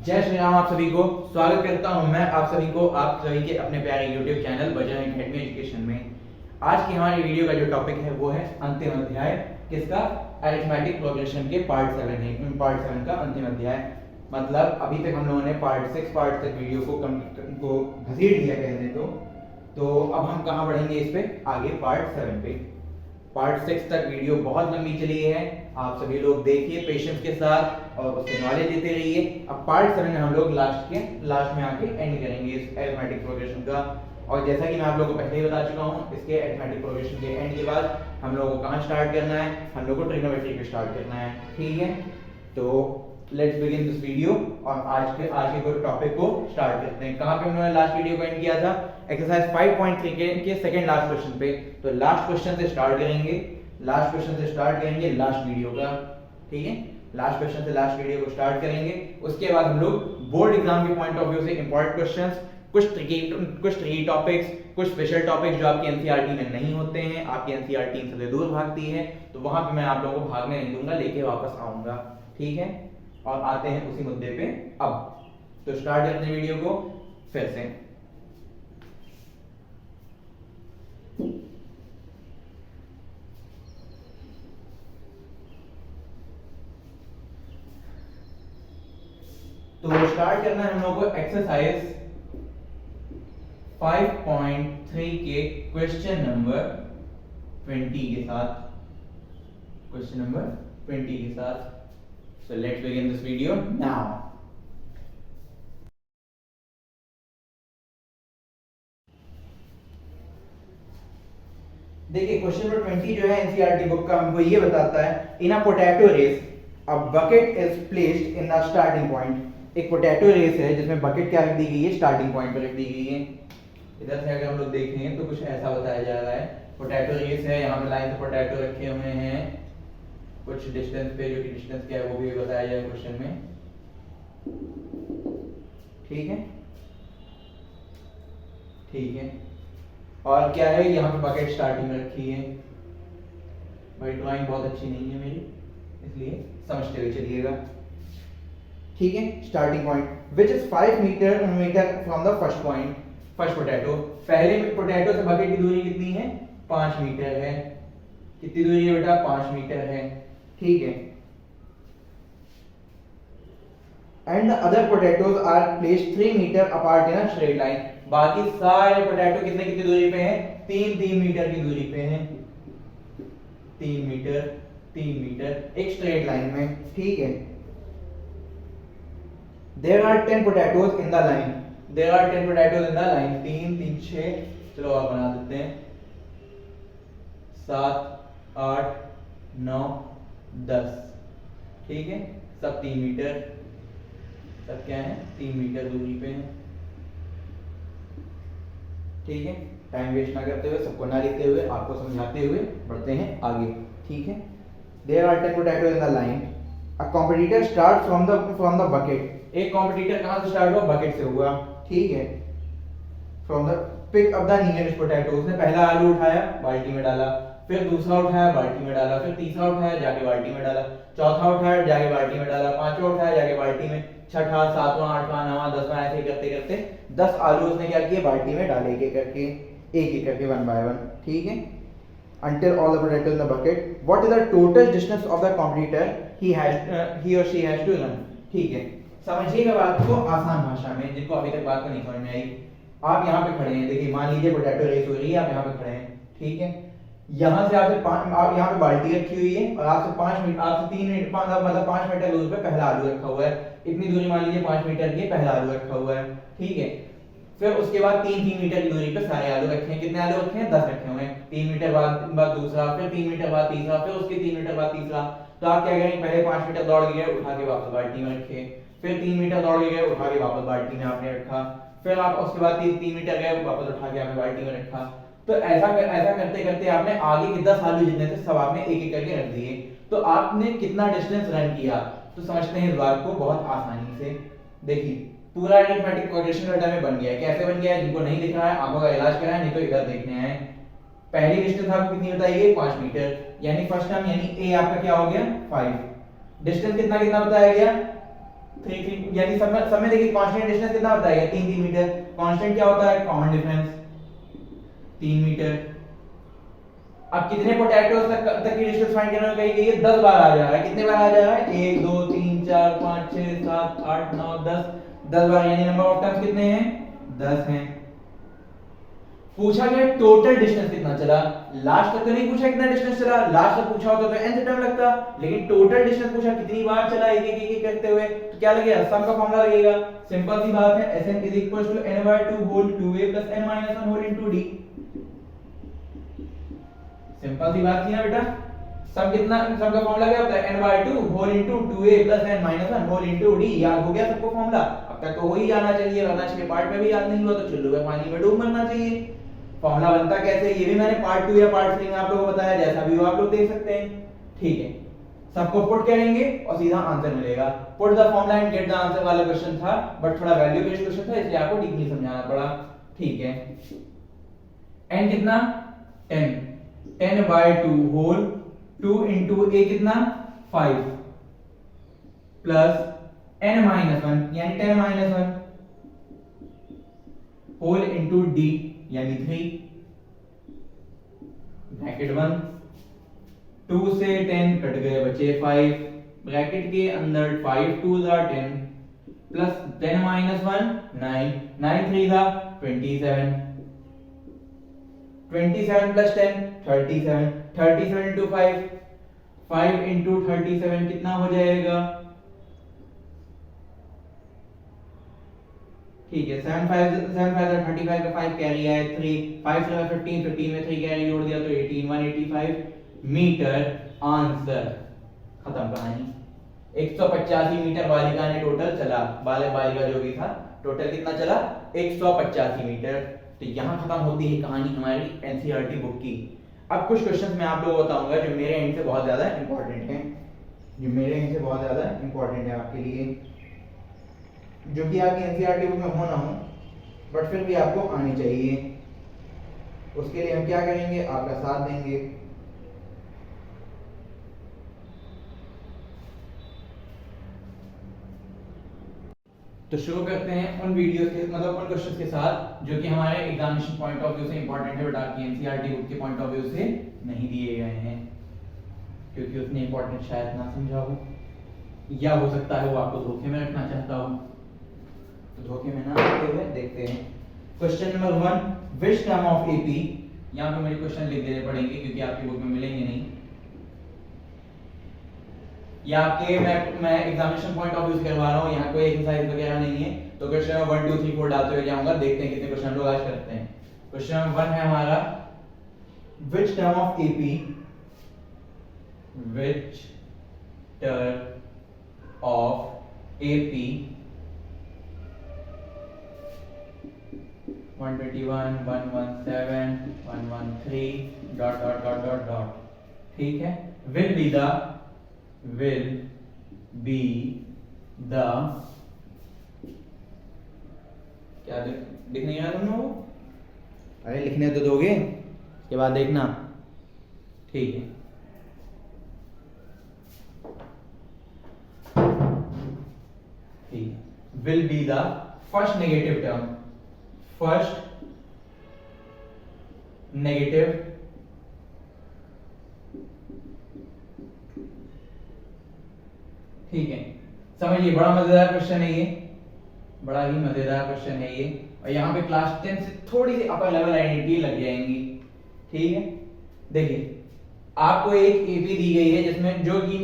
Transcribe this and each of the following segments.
जय श्री राम। आप सभी को स्वागत करता हूं मैं आप सभी के अपने प्यारे YouTube channel Bajrang academy education में। आज की हमारी वीडियो का जो टॉपिक है वो है अंतिम अध्याय। किसका? अरिथमेटिक प्रोग्रेशन के पार्ट 7 है। पार्ट 7 का अंतिम अध्याय। मतलब अभी तक हम लोगों ने पार्ट 6 पार्ट तक वीडियो को घसीट दिया कहने तो अब हम कहाँ बढ़ेंगे इस पे आगे पार्ट 7 पे। पार्ट 6 तक वीडियो बहुत लंबी चली है, आप सभी लोग देखिए पेशेंस के साथ और उससे नॉलेज लेते रहिए। अब पार्ट 7 में हम लोग लास्ट में आके एंड करेंगे इस अरिथमेटिक प्रोग्रेशन का। और जैसा कि मैं आप लोगों को पहले ही बता चुका हूँ, इसके अरिथमेटिक प्रोग्रेशन के एंड के बाद हम लोगों को कहाँ स्टार्ट करना है, हम लोग को ट्रिग्नोमेट्री पे स्टार्ट करना है। ठीक है, तो लेट्स बिगिन दिस वीडियो और आज के टॉपिक को स्टार्ट करते हैं। कहाँ पे हम लोगों ने लास्ट वीडियो को एंड किया था? एक्सरसाइज 5.3 के सेकंड लास्ट क्वेश्चन पे। तो लास्ट क्वेश्चन से स्टार्ट करेंगे लास्ट वीडियो का। ठीक है, लास्ट क्वेश्चन से लास्ट वीडियो को स्टार्ट करेंगे। उसके बाद हम लोग बोर्ड एग्जाम के पॉइंट ऑफ व्यू से इंपॉर्टेंट क्वेश्चंस, कुछ ट्रिकी टॉपिक्स, कुछ स्पेशल टॉपिक्स जो आपकी एनसीईआरटी में नहीं होते हैं, आपकी एनसीईआरटी इनसे दूर भागती है, तो वहां पे मैं आप लोगों को भागने नहीं दूंगा, लेके वापस आऊंगा। ठीक है, और आते हैं उसी मुद्दे पे अब। तो स्टार्ट करते हैं वीडियो को फिर से। तो स्टार्ट करना है हम लोग को एक्सरसाइज 5.3 के क्वेश्चन नंबर 20 के साथ। क्वेश्चन नंबर 20 के साथ। So let's begin this video now. देखिए क्वेश्चन नंबर 20 जो है एनसीईआरटी बुक का हमको ये बताता है, in a potato race a bucket is placed in the starting point. एक पोटैटो रेस है जिसमें बकेट क्या रख दी गई है? स्टार्टिंग पॉइंट पर रख दी गई है। इधर से अगर हम लोग देखें तो कुछ ऐसा बताया जा रहा है, पोटैटो रेस है, यहाँ पे लाइन से पोटैटो रखे हुए हैं कुछ डिस्टेंस पे, जो कि डिस्टेंस क्या है वो भी बताया जाए क्वेश्चन में। ठीक है, ठीक है, और क्या है यहाँ पे बकेट स्टार्टिंग में रखी है। भाई ड्राइंग बहुत अच्छी नहीं है मेरी, इसलिए समझते हुए चलिएगा। ठीक है, starting point which is 5 metre from the first point, first potato. पहले पोटैटो से बकेट की दूरी कितनी है? 5 मीटर है। कितनी दूरी है बेटा? 5 मीटर है। ठीक है, and the other potatoes are placed 3 metre apart in a straight line. बाकी सारे पोटैटो कितने कितनी दूरी पे हैं? 3 मीटर की दूरी पे हैं। 3 मीटर एक स्ट्रेट लाइन में। ठीक है, there are 10 potatoes in the line. There are 10 potatoes in the line. 3 3 6, चलो आप बना देते हैं 7 8 9 10। ठीक है, सब 3 मीटर, सब क्या है? 3 मीटर दूरी पे हैं। ठीक है, टाइम वेस्ट ना करते हुए, सबको ना लिखते हुए, आपको समझाते हुए बढ़ते हैं आगे। ठीक है, there are 10 potatoes in the line. A competitor start from the bucket. एक कॉम्पिटिटर कहां से स्टार्ट हुआ? बकेट से हुआ। ठीक है, from the pick up the nearest potato. उसने पहला आलू उठाया, बाल्टी में डाला, फिर दूसरा उठाया, बाल्टी में डाला, फिर तीसरा उठाया, जाके बाल्टी में डाला, चौथा उठाया, जाके बाल्टी में डाला, पांचवा उठाया, जाके बाल्टी में, छठा, सातवां, आठवां, नवां, 10वां, ऐसे करते करते 10 आलू उसने क्या किए? बाल्टी में डाले, एक एक करके 1 by 1। ठीक है, until all the potatoes in the bucket. What is the total distance of the competitor he or she has to run? ठीक है, समझिएगा बात को आसान भाषा में, जिनको अभी तक बात को नहीं समझ में आई। आप यहाँ पे खड़े हैं, देखिए मान लीजिए पोटैटो रेस हो रही है, आप यहाँ पे खड़े हैं। ठीक है, यहाँ से आप यहाँ पे बाल्टी रखी हुई है और आपसे 5 मीटर, आपसे 3 मीटर मतलब 5 मीटर दूर पे पहला आलू रखा हुआ है। इतनी दूरी मान लीजिए 5 मीटर की, पहला आलू रखा हुआ है। ठीक है, फिर उसके बाद 3 मीटर की दूरी पे सारे आलू रखे हैं। कितने आलू रखे हैं? 10 रखे हुए हैं। 3 मीटर बाद दूसरा, फिर 3 मीटर बाद तीसरा, फिर उसके 3 मीटर बाद तीसरा। तो आप क्या करेंगे? पहले 5 मीटर दौड़ के गए, उठा के वापस बाल्टी में रखे, फिर 3 मीटर दौड़ के गए, उठा के वापस बाल्टी में आपने रखा, फिर आप उसके बाद 3 मीटर गए, वापस उठा के आपने बाल्टी में रखा। तो ऐसा करते करते आपने आगे के 10 आलू जितने थे सब आपने एक एक करके रख दिए। तो आपने कितना डिस्टेंस रन किया? तो समझते हैं इस बात को बहुत आसानी से। देखिए पूरा अरिथमेटिक प्रोग्रेशन डाटा में बन गया है। कैसे बन गया है? जिनको नहीं दिख रहा है आंखों का इलाज कराएं, नहीं तो इधर देखने आए। पहली डिस्टेंस आपको कितनी बताइए? 5 मीटर, यानी फर्स्ट टर्म यानी ए आपका क्या हो गया? 5। डिस्टेंस कितना कितना बताया गया? 3 यानी सब में देखिए कांस्टेंट डिस्टेंस कितना होता है, 3 मीटर। कांस्टेंट क्या होता है, कॉमन डिफरेंस 3 मीटर। अब कितने पोटैटोस तक की डिस्टेंस फाइंड करने को कही गई है, 10 बार आ जा रहा है। कितने बार आ जा रहा है, 1 2 3 4 5 6 7 8 9 10 बार, यानी नंबर ऑफ टाइम्स कितने हैं, 10 हैं। पूछा गया टोटल डिस्टेंस कितना चला, लास्ट तक तो नहीं पूछा कितना डिस्टेंस चला, लास्ट तक पूछा होता तो n से टाइम लगता, लेकिन टोटल डिस्टेंस पूछा कितनी बार चला एक एक करते हुए, तो क्या लगेगा, सम का फॉर्मूला लगेगा। सिंपल सी बात है, Sn is equals to n/2 whole 2a plus n minus 1 whole into d। Simple सी बात थी ना बेटा। सम का फॉर्मूला क्या होता है, n/2 whole into 2a plus n minus 1 whole into d। याद हो गया सबको फॉर्मूला, अब तक तो वही जाना चाहिए, वरना इसके पार्ट में भी याद नहीं हुआ तो चुल्लू में पानी में डूब मरना चाहिए। फॉर्मूला बनता कैसे, ये भी मैंने पार्ट 2 या पार्ट 3 में आप लोगों को बताया, जैसा भी हो आप लोग देख सकते हैं। ठीक है, सबको पुट करेंगे और सीधा आंसर मिलेगा। Put the formula and get the answer वाला क्वेश्चन था, बट थोड़ा वैल्यू बेस्ड क्वेश्चन था, इसलिए आपको डीपली समझाना पड़ा। ठीक है, n कितना 10, 10/2 होल 2 into a कितना 5 प्लस n minus 1 यानी 10 minus 1 होल into d यानी 3 ब्रैकेट 1। 2 से 10 कट गए, बचे 5, ब्रैकेट के अंदर 5 2s are 10 plus 10 minus 1 9, 9 3s are 27, 27 plus 10 37, 37 into 5, 5 into 37 कितना हो जाएगा, ठीक है 7 5 35 का 5 कैरी है 3, 5 से 15, 15 में 3 कैरी जोड़ दिया तो 18, 185 मीटर आंसर। खत्म कहानी। 185 मीटर बालिका ने टोटल चला, बालिका जो भी था टोटल कितना चला, 185 मीटर। तो यहाँ खत्म होती है कहानी हमारी एनसीईआरटी बुक की। अब कुछ क्वेश्चंस मैं आप लोगों को बताऊंगा जो मेरे एंड से बहुत ज्यादा इंपॉर्टेंट हैं, आपके लिए, जो कि आपकी एनसीईआरटी बुक में हो ना हो, बट फिर भी आपको आनी चाहिए। उसके लिए हम क्या करेंगे, आपका साथ देंगे। तो शुरू करते हैं उन वीडियोस के, मतलब उन क्वेश्चंस के साथ जो कि हमारे एग्जामिनेशन पॉइंट ऑफ व्यू से इंपॉर्टेंट है, बट आपकी एनसीईआरटी बुक के पॉइंट ऑफ व्यू से नहीं दिए गए हैं, क्योंकि उसने इंपॉर्टेंट शायद ना समझा हो, या हो सकता है वो आपको धोखे में रखना चाहता हो। तो धोखे में ना रखते हुए देखते हैं question number 1, which term of AP. यहाँ पे मुझे क्वेश्चन लिख देने पड़ेंगे क्योंकि आपकी बुक में मिलेंगे नहीं, या आपके मैं एग्जामिनेशन पॉइंट ऑफ व्यू से करवा रहा हूँ, यहाँ कोई एक्सरसाइज वगैरह नहीं है, तो क्वेश्चन नंबर 1 2 3 4 डालते हुए जाऊंगा, देखते हैं कितने क्वेश्चन लोग आज करते हैं। क्वेश्चन नंबर 1 है हमारा, which term of AP, which term of AP 121 117 113 dot dot dot dot dot, ठीक है, will be the क्या लिखने यार तुम लोग, अरे लिखने तो दोगे, के बाद देखना, ठीक है। ठीक है, will be the first negative term, first negative ठीक है, समझिए बड़ा मजेदार क्वेश्चन है ये, बड़ा ही मजेदार क्वेश्चन है ये, और यहाँ पे क्लास 10 से थोड़ी सी अपर लेवल आइडेंटिटी लग जाएंगी। ठीक है, देखिए आपको एक एपी दी गई है जिसमें जो कि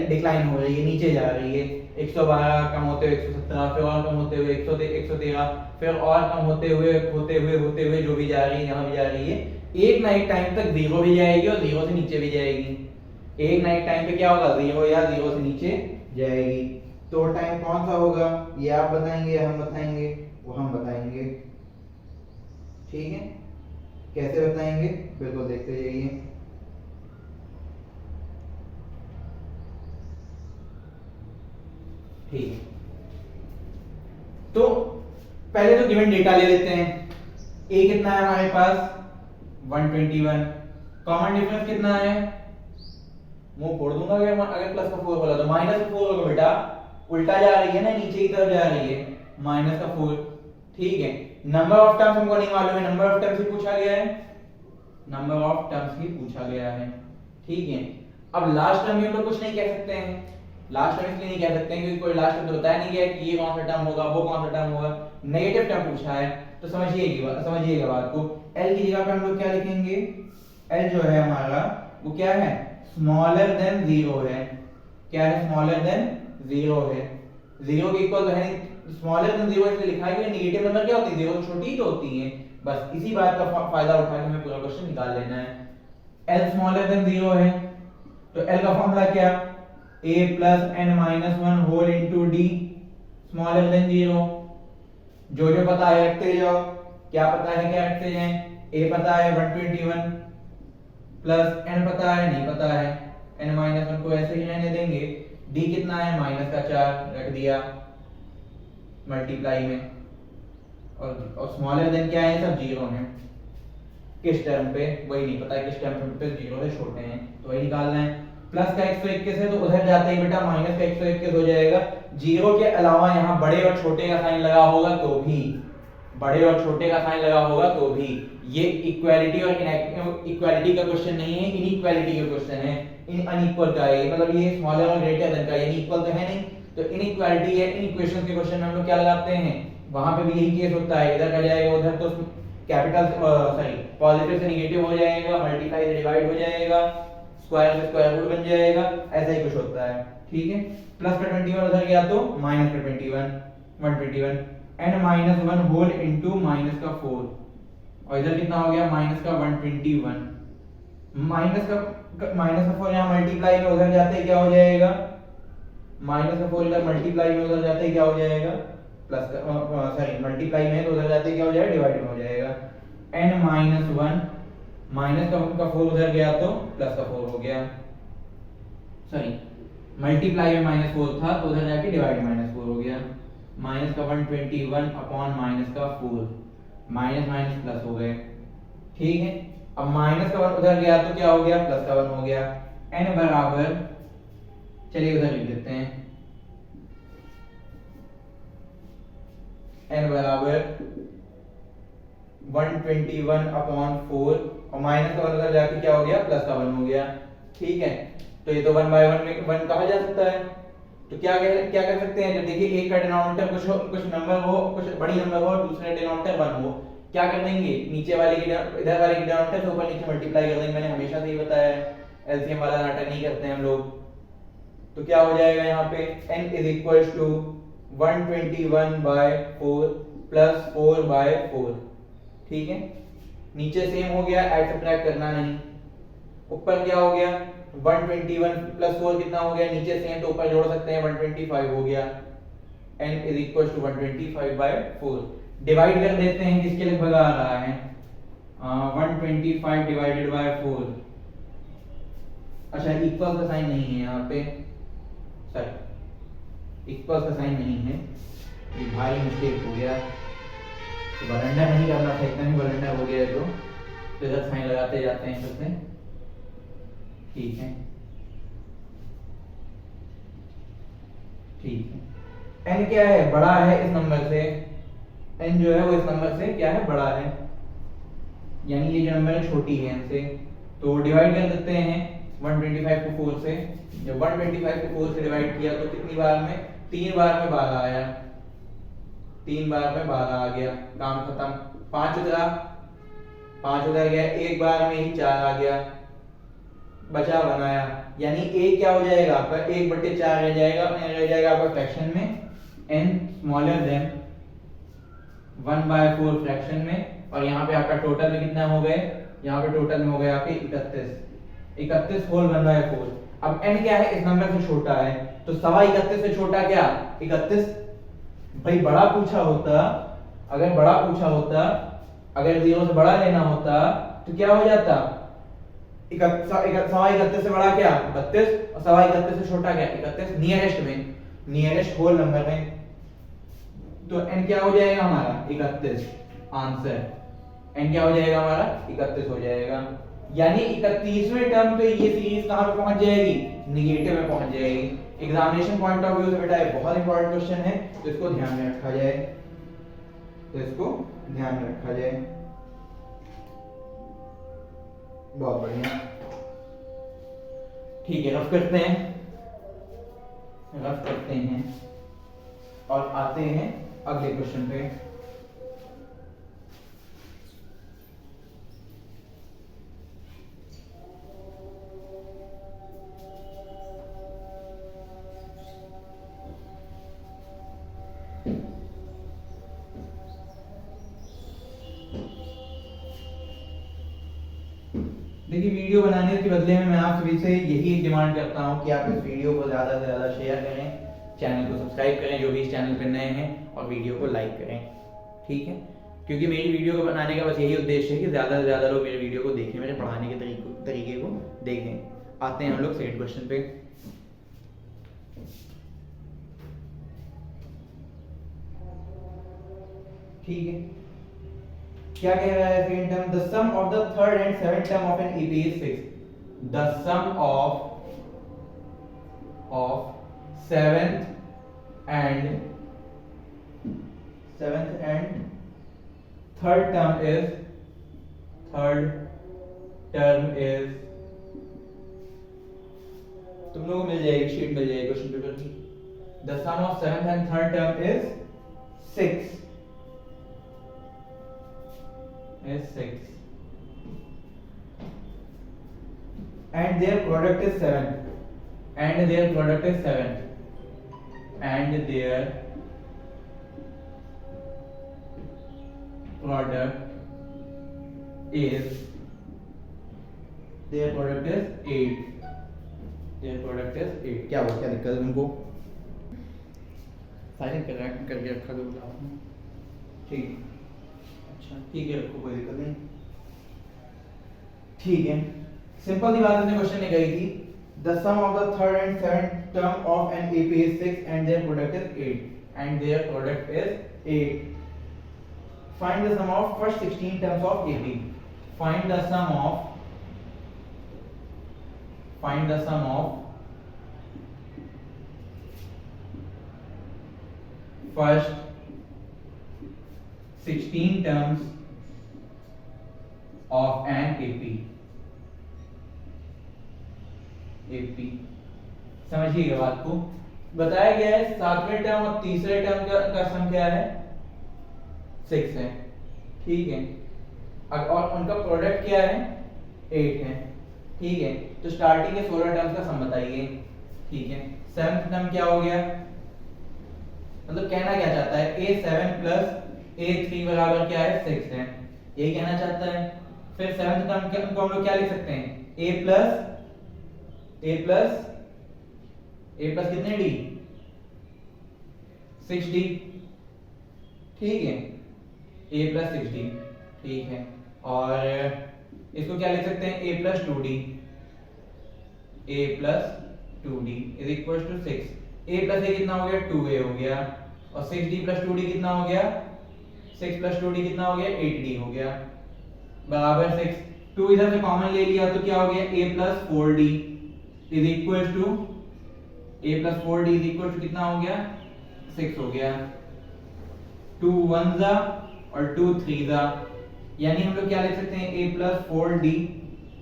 डिक्लाइन हो रही है, नीचे जा रही है, 112 कम होते हुए 117, फिर और कम होते हुए 113, फिर और कम होते हुए जो भी जा रही है, यहाँ भी जा रही है, एक ना एक टाइम तक 0 भी जाएगी और 0 से नीचे भी जाएगी। एक ना एक टाइम पे क्या होगा, 0 या 0 से नीचे जाएगी। तो टाइम कौन सा होगा, ये आप बताएंगे या हम बताएंगे, वो हम बताएंगे। ठीक है, कैसे बताएंगे, बिल्कुल देखते जाइए। ठीक है, तो पहले तो गिवन डेटा ले लेते हैं। ए कितना है हमारे पास 121, कॉमन डिफरेंस कितना है, मुंह फोड़ दूंगा अगर प्लस का 4 बोला तो, -4 होगा बेटा, उल्टा जा रही है ना, नीचे की तरफ जा रही है, माइनस का 4। ठीक है, नंबर ऑफ टर्म्स हमको नहीं मालूम है, नंबर ऑफ टर्म्स ही पूछा गया है, नंबर ऑफ टर्म्स ही पूछा गया है। ठीक है, अब लास्ट टर्म में हम लोग कुछ नहीं कह सकते हैं, लास्ट टर्म इसलिए नहीं कह सकते हैं क्योंकि कोई लास्ट टर्म तो बताया नहीं गया कि ये कौन सा टर्म होगा, वो कौन सा टर्म होगा। नेगेटिव टर्म पूछा है तो समझिएगा बात को। एल की जगह पे हम लोग क्या लिखेंगे, एल जो है हमारा वो क्या है, स्मॉलर देन 0 है। क्या है, स्मॉलर देन 0 है, 0 के इक्वल तो है नहीं, स्मॉलर देन 0 इसलिए लिखा है क्योंकि नेगेटिव नंबर क्या होती है, 0 छोटी ही तो होती है। बस इसी बात का फायदा उठा के हमें पूरा क्वेश्चन निकाल लेना है। एल स्मॉलर देन 0 है तो एल का फॉर्मूला क्या, a plus n minus 1 whole into d smaller than 0। जो पता है रखते जाओ, क्या पता है क्या रखते जाएं, a पता है 121 प्लस n पता है नहीं पता है, n minus 1 को ऐसे ही रहने देंगे, d कितना है माइनस का 4 रख दिया मल्टीप्लाई में, और स्मॉलर देन क्या है, सब 0 है। किस टर्म पे वही नहीं पता है, किस टर्म पे 0 से छोटे हैं तो वही निकालना है। प्लस का 121 है तो उधर जाते ही बेटा माइनस का 121 हो जाएगा। 0 के अलावा यहाँ बड़े और छोटे का साइन लगा होगा तो भी, बड़े और छोटे का साइन लगा होगा तो भी, ये इक्वालिटी और इक्वालिटी का क्वेश्चन नहीं है, इनइक्वालिटी का क्वेश्चन है, इन अनइक्वल का है, मतलब ये स्मॉलर और ग्रेटर देन का, यानी इक्वल तो है नहीं, तो इनइक्वालिटी है। इन इक्वेशंस के क्वेश्चन में हम लोग क्या लगाते हैं, वहां पे भी यही केस होता है, इधर का जाएगा उधर तो कैपिटल सॉरी पॉजिटिव से नेगेटिव हो जाएगा, मल्टीप्लाई से डिवाइड हो जाएगा, स्क्वायर से स्क्वायर रूट बन जाएगा, ऐसा ही कुछ होता है। ठीक है, प्लस का 21 उधर गया तो माइनस का 121 and minus 1 whole into minus का 4, और इधर कितना हो गया माइनस का 121, माइनस का 4 यहाँ मल्टीप्लाई में उधर जाते ही क्या हो जाएगा, माइनस का 4 इधर मल्टीप्लाई में उधर जाते ही क्या हो जाएगा, प्लस का सॉरी मल्टीप्लाई में तो उधर जाते क्या हो जाएगा, डिवाइड में हो जाएगा। n माइनस 1 माइनस का 4 उधर गया तो प्लस का 4 हो गया, सॉरी मल्टीप्लाई में माइनस 4 था तो उधर जाके डिवाइड माइनस 4 हो गया, माइनस का 121 अपॉन माइनस का 4, माइनस माइनस प्लस हो गए। ठीक है, अब माइनस का 1 उधर गया तो क्या हो गया, प्लस का 1 हो गया। n बराबर, चलिए उधर लिख देते हैं, n बराबर 121 अपॉन 4, और माइनस का 1 उधर जाके क्या हो गया, प्लस का 1 हो गया। ठीक है, तो ये तो 1 बाय 1 में 1 कहा जा सकता है, तो क्या कर सकते हैं, जब देखिए एक का डिनोमिनेटर कुछ नंबर हो, कुछ बड़ी नंबर हो और दूसरे डिनोमिनेटर 1 हो, क्या कर देंगे, नीचे वाले की इधर वाले की डिनोमिनेटर से ऊपर नीचे मल्टीप्लाई कर देंगे। मैंने हमेशा से ही बताया है, एलसीएम वाला नाटक नहीं करते हैं हम लोग। तो क्या हो जाएगा यहाँ पे, n is equal to 121 by 4 plus 4 by 4। ठीक है, नीचे सेम हो गया, ऐड सब्ट्रैक्ट करना नहीं, ऊपर क्या हो गया 121 प्लस 4 कितना हो गया, नीचे सेम तो ऊपर जोड़ सकते हैं 125 हो गया, n is equal to 125 by 4। Divide कर देते हैं, किसके लगभग आ रहा है 125 डिवाइडेड बाय 4, अच्छा इक्वल का साइन नहीं है यहाँ पे, सॉरी इक्वल का साइन नहीं है, ये भारी मिस्टेक हो गया, तो बरंडा नहीं करना था, इतना ही बरंडा हो गया तो इधर साइन लगाते जाते हैं सबसे। ठीक है, ठीक है, n क्या है, बड़ा है इस नंबर से, n जो है वो इस नंबर से क्या है, बड़ा है, यानी ये जो नंबर है छोटी है इनसे, तो डिवाइड कर देते हैं 125 को 4 से। जब 125 को 4 से डिवाइड किया तो कितनी बार में, 3 बार में 12 आया, 3 बार में 12 आ गया, काम खत्म। 5 उधर गया, एक बार में ही 4 आ गया, बचा बनाया, यानी a क्या हो जाएगा आपका 1/4 रह जाएगा आपका फ्रैक्शन में, n स्मॉलर देन 1/4 फ्रैक्शन में, और यहाँ पे आपका टोटल में कितना हो गए, यहाँ पे टोटल में हो गए आपके 31 होल 1/4। अब n क्या है, इस नंबर से छोटा है, तो 31.25 से छोटा क्या 31, भाई बड़ा पूछा होता, अगर बड़ा पूछा होता, अगर 0 से बड़ा लेना होता तो क्या हो जाता, 31 से बड़ा क्या 32, और 31 से छोटा क्या 31, नियरेस्ट में, नियरेस्ट होल नंबर में, तो n क्या हो जाएगा हमारा 31, आंसर n क्या हो जाएगा हमारा 31 हो जाएगा। यानी 31वें टर्म पे ये सीरीज कहां पे पहुंच जाएगी, नेगेटिव में पहुंच जाएगी। एग्जामिनेशन पॉइंट ऑफ व्यू से बेटा ये बहुत इंपॉर्टेंट क्वेश्चन है, तो इसको ध्यान में रखा जाए, तो इसको ध्यान में रखा जाए। बहुत बढ़िया, ठीक है, रफ करते हैं, रफ करते हैं और आते हैं अगले क्वेश्चन पे। देखिए, वीडियो बनाने के बदले में मैं आप सभी से यही डिमांड करता हूं कि आप इस वीडियो को ज़्यादा से ज़्यादा शेयर करें, चैनल को सब्सक्राइब करें जो भी इस चैनल पर नए हैं, और वीडियो को लाइक करें, ठीक है। क्योंकि मेरी वीडियो को बनाने का बस यही उद्देश्य है कि ज़्यादा से ज़्यादा लोग मेरे वीडियो को देखें, मेरे पढ़ाने के तरीके को देखें। आते हैं हम लोग सेकंड क्वेश्चन पे। ठीक है, क्या कह रहा है second term? The sum of the third and seventh term of an AP is 6। The sum of seventh and third term is, तुम लोगों को मिल जाएगी, शीट मिल जाएगी क्वेश्चन पेपर की। The sum of seventh and third term is 6 and their product is 7 and their product is 7 and their product is 8, their product is 8। क्या हुआ, क्या दिक्कत है उनको? साइलेंट करके रखा दो आपने, ठीक, अच्छा ठीक है, रखो, कोई दिक्कत नहीं, ठीक है। सिंपल सी बात इसने क्वेश्चन ने कही थी, the sum of the third and seventh term of an AP is 6 and their product is 8 find the sum of first 16 terms of AP. Find the sum of first 16 terms of an AP। समझिएगा बात को, बताया गया है सातवें term और तीसरे term का सम क्या है? 6 है, ठीक है, और उनका प्रोडक्ट क्या है? 8 है, ठीक है। तो स्टार्टिंग के 16 टर्म्स का सम बताइए, ठीक है। सेवेंथ टर्म क्या हो गया, मतलब कहना क्या चाहता है? A7 प्लस A3 बराबर क्या है? 6 है, यही कहना चाहता है। फिर सेवेंथ टर्म को हम लोग क्या लिख सकते हैं? A प्लस कितने D? 6D, ठीक है, A प्लस 6D, ठीक है। और इसको क्या लिख सकते हैं? A plus 2D is equal to 6। A plus A कितना हो गया? 2A हो गया, और 6D प्लस 2D कितना हो गया? 6 प्लस 2D कितना हो गया? 8D हो गया, बराबर 6। 2 इधर से कॉमन ले लिया तो क्या हो गया? A plus 4D is equal to कितना हो गया? 6 हो गया। 2 1 जा और 2 3 जा, यानी हम लोग क्या लिख सकते हैं? A plus 4D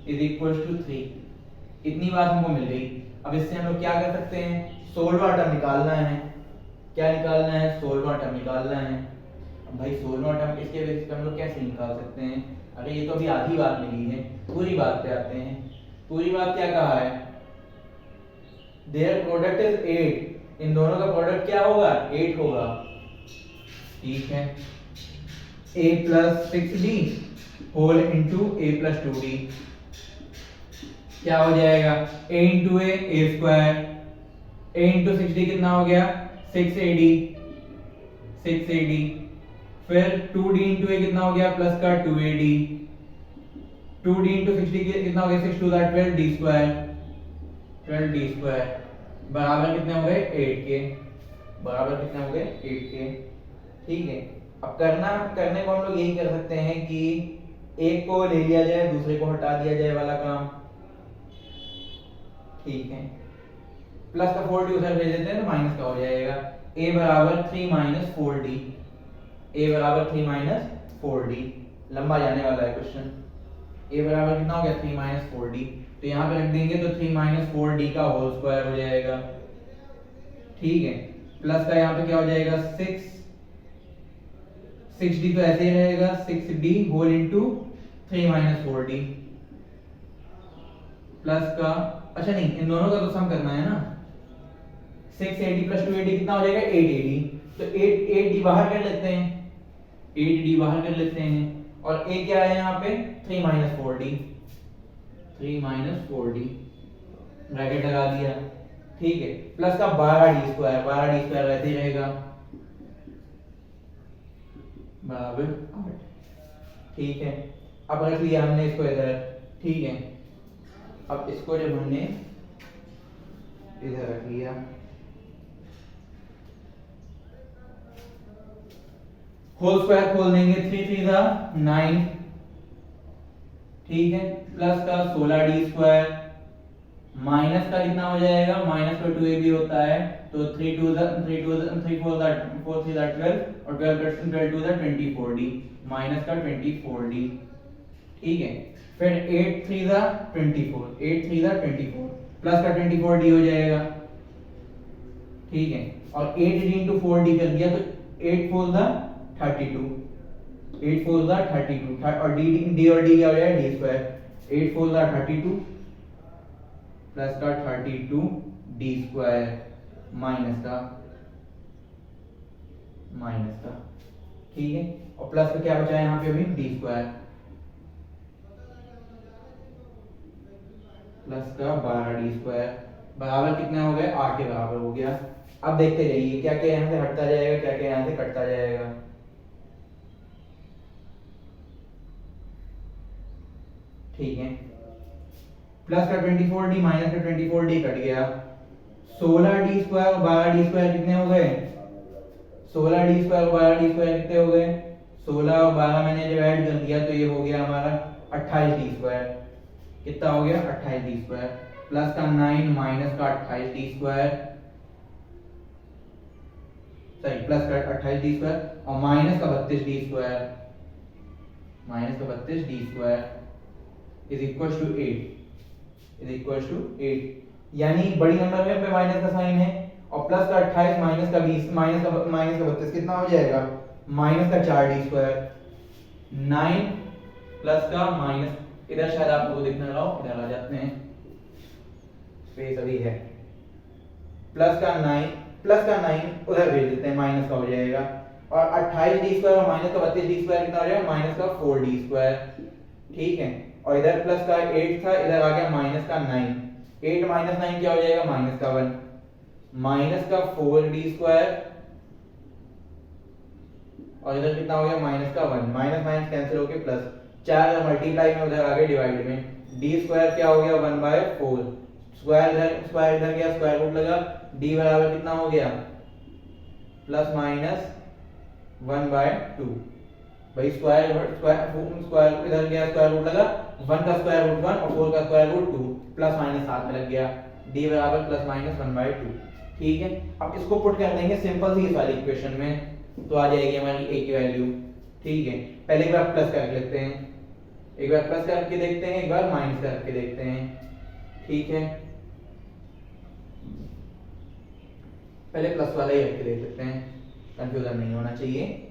is equal to 3। इतनी बात हमको मिल गई। अब इससे हम लोग क्या कर सकते हैं? 16वां टर्म निकालना है। क्या निकालना है? 16वां टर्म निकालना है। अब भाई 16वां टर्म इसके बेसिस पे हम लोग कैसे निकाल सकते हैं? अरे ये तो अभी आधी बात मिली है, पूरी बात पे आते हैं। पूरी बात क्या कहा है? देयर प्रोडक्ट इज 8, इन दोनों का प्रोडक्ट क्या होगा? 8 होगा, ठीक है। A plus 6D whole into A plus 2D क्या हो जाएगा? A into A square, A into 6D कितना हो गया? 6AD। फिर 2D इंटू A कितना हो गया? प्लस का 2AD। 2D इंटू 6D कितना हो गया? 6 2 12D स्क्वायर, 12D स्क्वायर बराबर कितने हो गए? 8 के, बराबर कितने हो गए? 8 के, ठीक है। अब करने को हम लोग यही कर सकते हैं कि एक को ले लिया जाए, दूसरे को हटा दिया जाए वाला काम, ठीक है। प्लस का 4d उधर भेज देते हैं तो माइनस का हो जाएगा। a बराबर 3 माइनस 4d, a बराबर 3 माइनस 4d, लंबा जाने वाला है क्वेश्चन। a बराबर कितना हो गया 3 माइनस 4d, तो यहाँ पे रख देंगे तो 3 माइनस 4d का होल स्क्वायर हो जाएगा, ठीक है। प्लस का यहाँ पे क्या हो जाएगा 6d तो ऐसे ही रहेगा 6d whole into 3 minus 4d, plus का अच्छा नहीं इन दोनों का तो सम करना है ना, 6ad प्लस 2ad कितना हो जाएगा 8ad, तो 8d बाहर कर लेते हैं, 8d बाहर कर लेते हैं और a क्या है यहाँ पे 3 minus 4d, 3 minus 4d bracket लगा दिया, ठीक है। प्लस का 12d स्क्वायर, 12d स्क्वायर वैसे ही रहेगा बराबर 8, ठीक है। अब रख लिया हमने इसको इधर, ठीक है। अब इसको जब हमने इधर रख लिया, होल स्क्वायर खोल देंगे, 3 3 जा 9, ठीक है। प्लस का 16d स्क्वायर, माइनस का कितना हो जाएगा, माइनस का 2ab होता है तो 3 2 3 4 4 3 12 और 12 2 24d, माइनस का 24d, ठीक है। फिर 8 3 जा 24, 8 3 जा 24, प्लस का 24d हो जाएगा, ठीक है। और 8d into 4d कर दिया तो 8 4 जा 32, 8 4 जा 32 और d और d क्या हो जाएगा d स्क्वायर, 8 4 जा 32 प्लस का 32 d स्क्वायर माइनस का, ठीक है। और प्लस का क्या बचा है यहाँ पे अभी d स्क्वायर, प्लस का 12d स्क्वायर बराबर कितना हो गया 8 के बराबर हो गया। अब देखते जाइए क्या क्या यहाँ से हटता जाएगा, क्या क्या यहाँ से कटता जाएगा, ठीक है। प्लस का 24d माइनस का 24d कट गया, 16d स्क्वायर और 12d स्क्वायर कितने हो गए, 16d स्क्वायर और 12d स्क्वायर कितने हो गए, 16 और 12 मैंने जब ऐड कर दिया तो ये हो गया हमारा 28d स्क्वायर, कितना हो गया 28d स्क्वायर, प्लस का 9 माइनस का 28d स्क्वायर, सॉरी प्लस का 28d स्क्वायर और माइनस का 32d स्क्वायर, माइनस का 32d square is equal to 8, is equal to 8, यानी बड़ी नंबर में पे माइनस का साइन है और प्लस का 28 माइनस का 20 माइनस का 32 कितना हो जाएगा माइनस का 4d स्क्वायर, 9 प्लस का माइनस, इधर शायद आप लोगों को दिखना रहा हो, इधर आ जाते हैं, स्पेस अभी है, प्लस का 9 उधर भेज देते हैं, माइनस का हो जाएगा और 28d स्क्वायर और माइनस का 32d स्क्वायर कितना हो जाएगा माइनस का 4d स्क्वायर, ठीक है। और इधर प्लस का 8 था, इधर आ गया माइनस का 9, 8 माइनस 9 क्या हो जाएगा माइनस का 1, माइनस का 4d स्क्वायर और इधर कितना हो गया माइनस का 1, माइनस माइनस कैंसिल होके प्लस, 4 मल्टीप्लाई में उधर आ गए डिवाइड में, d स्क्वायर क्या हो गया 1/4, स्क्वायर इधर गया स्क्वायर रूट लगा, d बराबर कितना हो गया प्लस माइनस 1/2, भाई स्क्वायर इधर गया स्क्वायर रूट लगा, 1 का स्क्वायर रूट 1 और 4 का स्क्वायर रूट 2 प्लस माइनस साथ में लग गया, d बराबर प्लस माइनस 1/2, ठीक है। अब इसको पुट कर देंगे सिंपल सी इस वाली इक्वेशन में तो आ जाएगी हमारी a की वैल्यू, ठीक है। पहले एक बार प्लस कर लेते हैं, एक बार प्लस करके देखते हैं, एक बार माइनस करके देखते हैं, ठीक है। पहले प्लस वाला ही रख के देख लेते हैं, कंफ्यूजन नहीं होना चाहिए।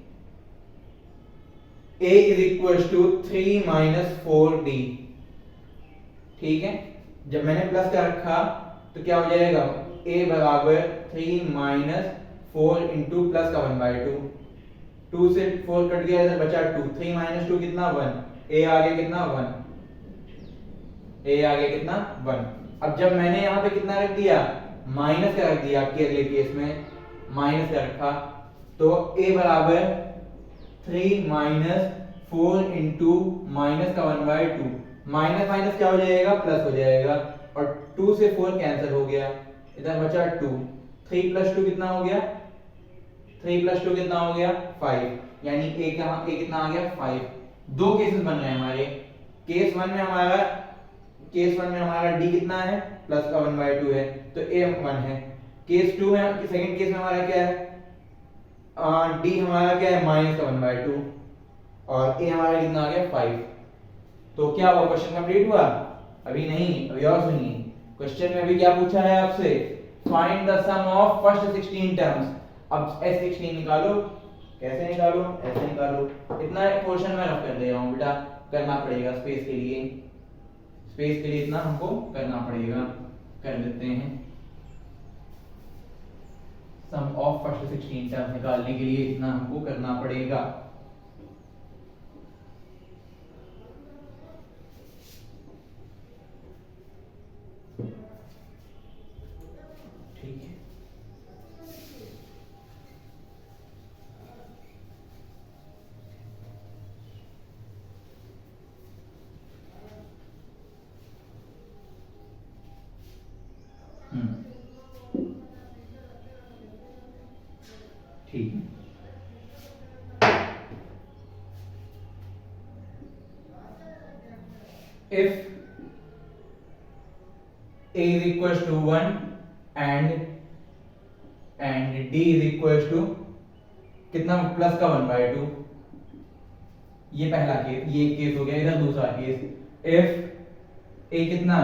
a is equal to 3 minus 4d, ठीक है। जब मैंने प्लस का रखा तो क्या हो जाएगा a बराबर 3 माइनस 4 इंटू प्लस का 1/2, 2 से 4 कट गया, इधर बचा 2, 3 माइनस 2 कितना 1, a आगे कितना 1, a आगे कितना 1। अब जब मैंने यहाँ पे कितना रख दिया माइनस का रख दिया, आपके अगले केस में माइनस का रखा तो a बराबर 3 माइनस 4 इंटू माइनस का 1/2, माइनस माइनस क्या हो जाएगा प्लस हो जाएगा और 2 से 4 कैंसिल हो गया, इधर बचा 2, 3 प्लस 2 कितना हो गया, 3 प्लस 2 कितना हो गया 5, यानी a कितना आ गया 5। दो केसेस बन रहे हैं हमारे, केस 1 में हमारा केस 1 में हमारा d कितना है प्लस का 1/2 है तो a 1 है। केस 2 में सेकंड केस में हमारा क्या है d हमारा क्या है माइनस का 1/2 और a हमारा कितना आ गया 5। तो क्या वो क्वेश्चन कंप्लीट हुआ? अभी नहीं, अभी और सुनिए। क्वेश्चन में अभी क्या पूछा है आपसे, find the sum of first 16 terms. अब S16 निकालो। कैसे निकालो? ऐसे निकालो। इतना पोर्शन मैं रफ कर दे रहा हूं बेटा, करना पड़ेगा स्पेस के लिए, स्पेस के लिए इतना हमको करना पड़ेगा। कर देते हैं। सम ऑफ फर्स्ट 16 टर्म्स निकालने के लिए इतना हमको करना पड़ेगा। ठीक है, ठीक है। If a is equals to 1 and d is equals to कितना प्लस का 1/2, ये पहला केस, ये एक केस हो गया। इधर दूसरा केस, if a कितना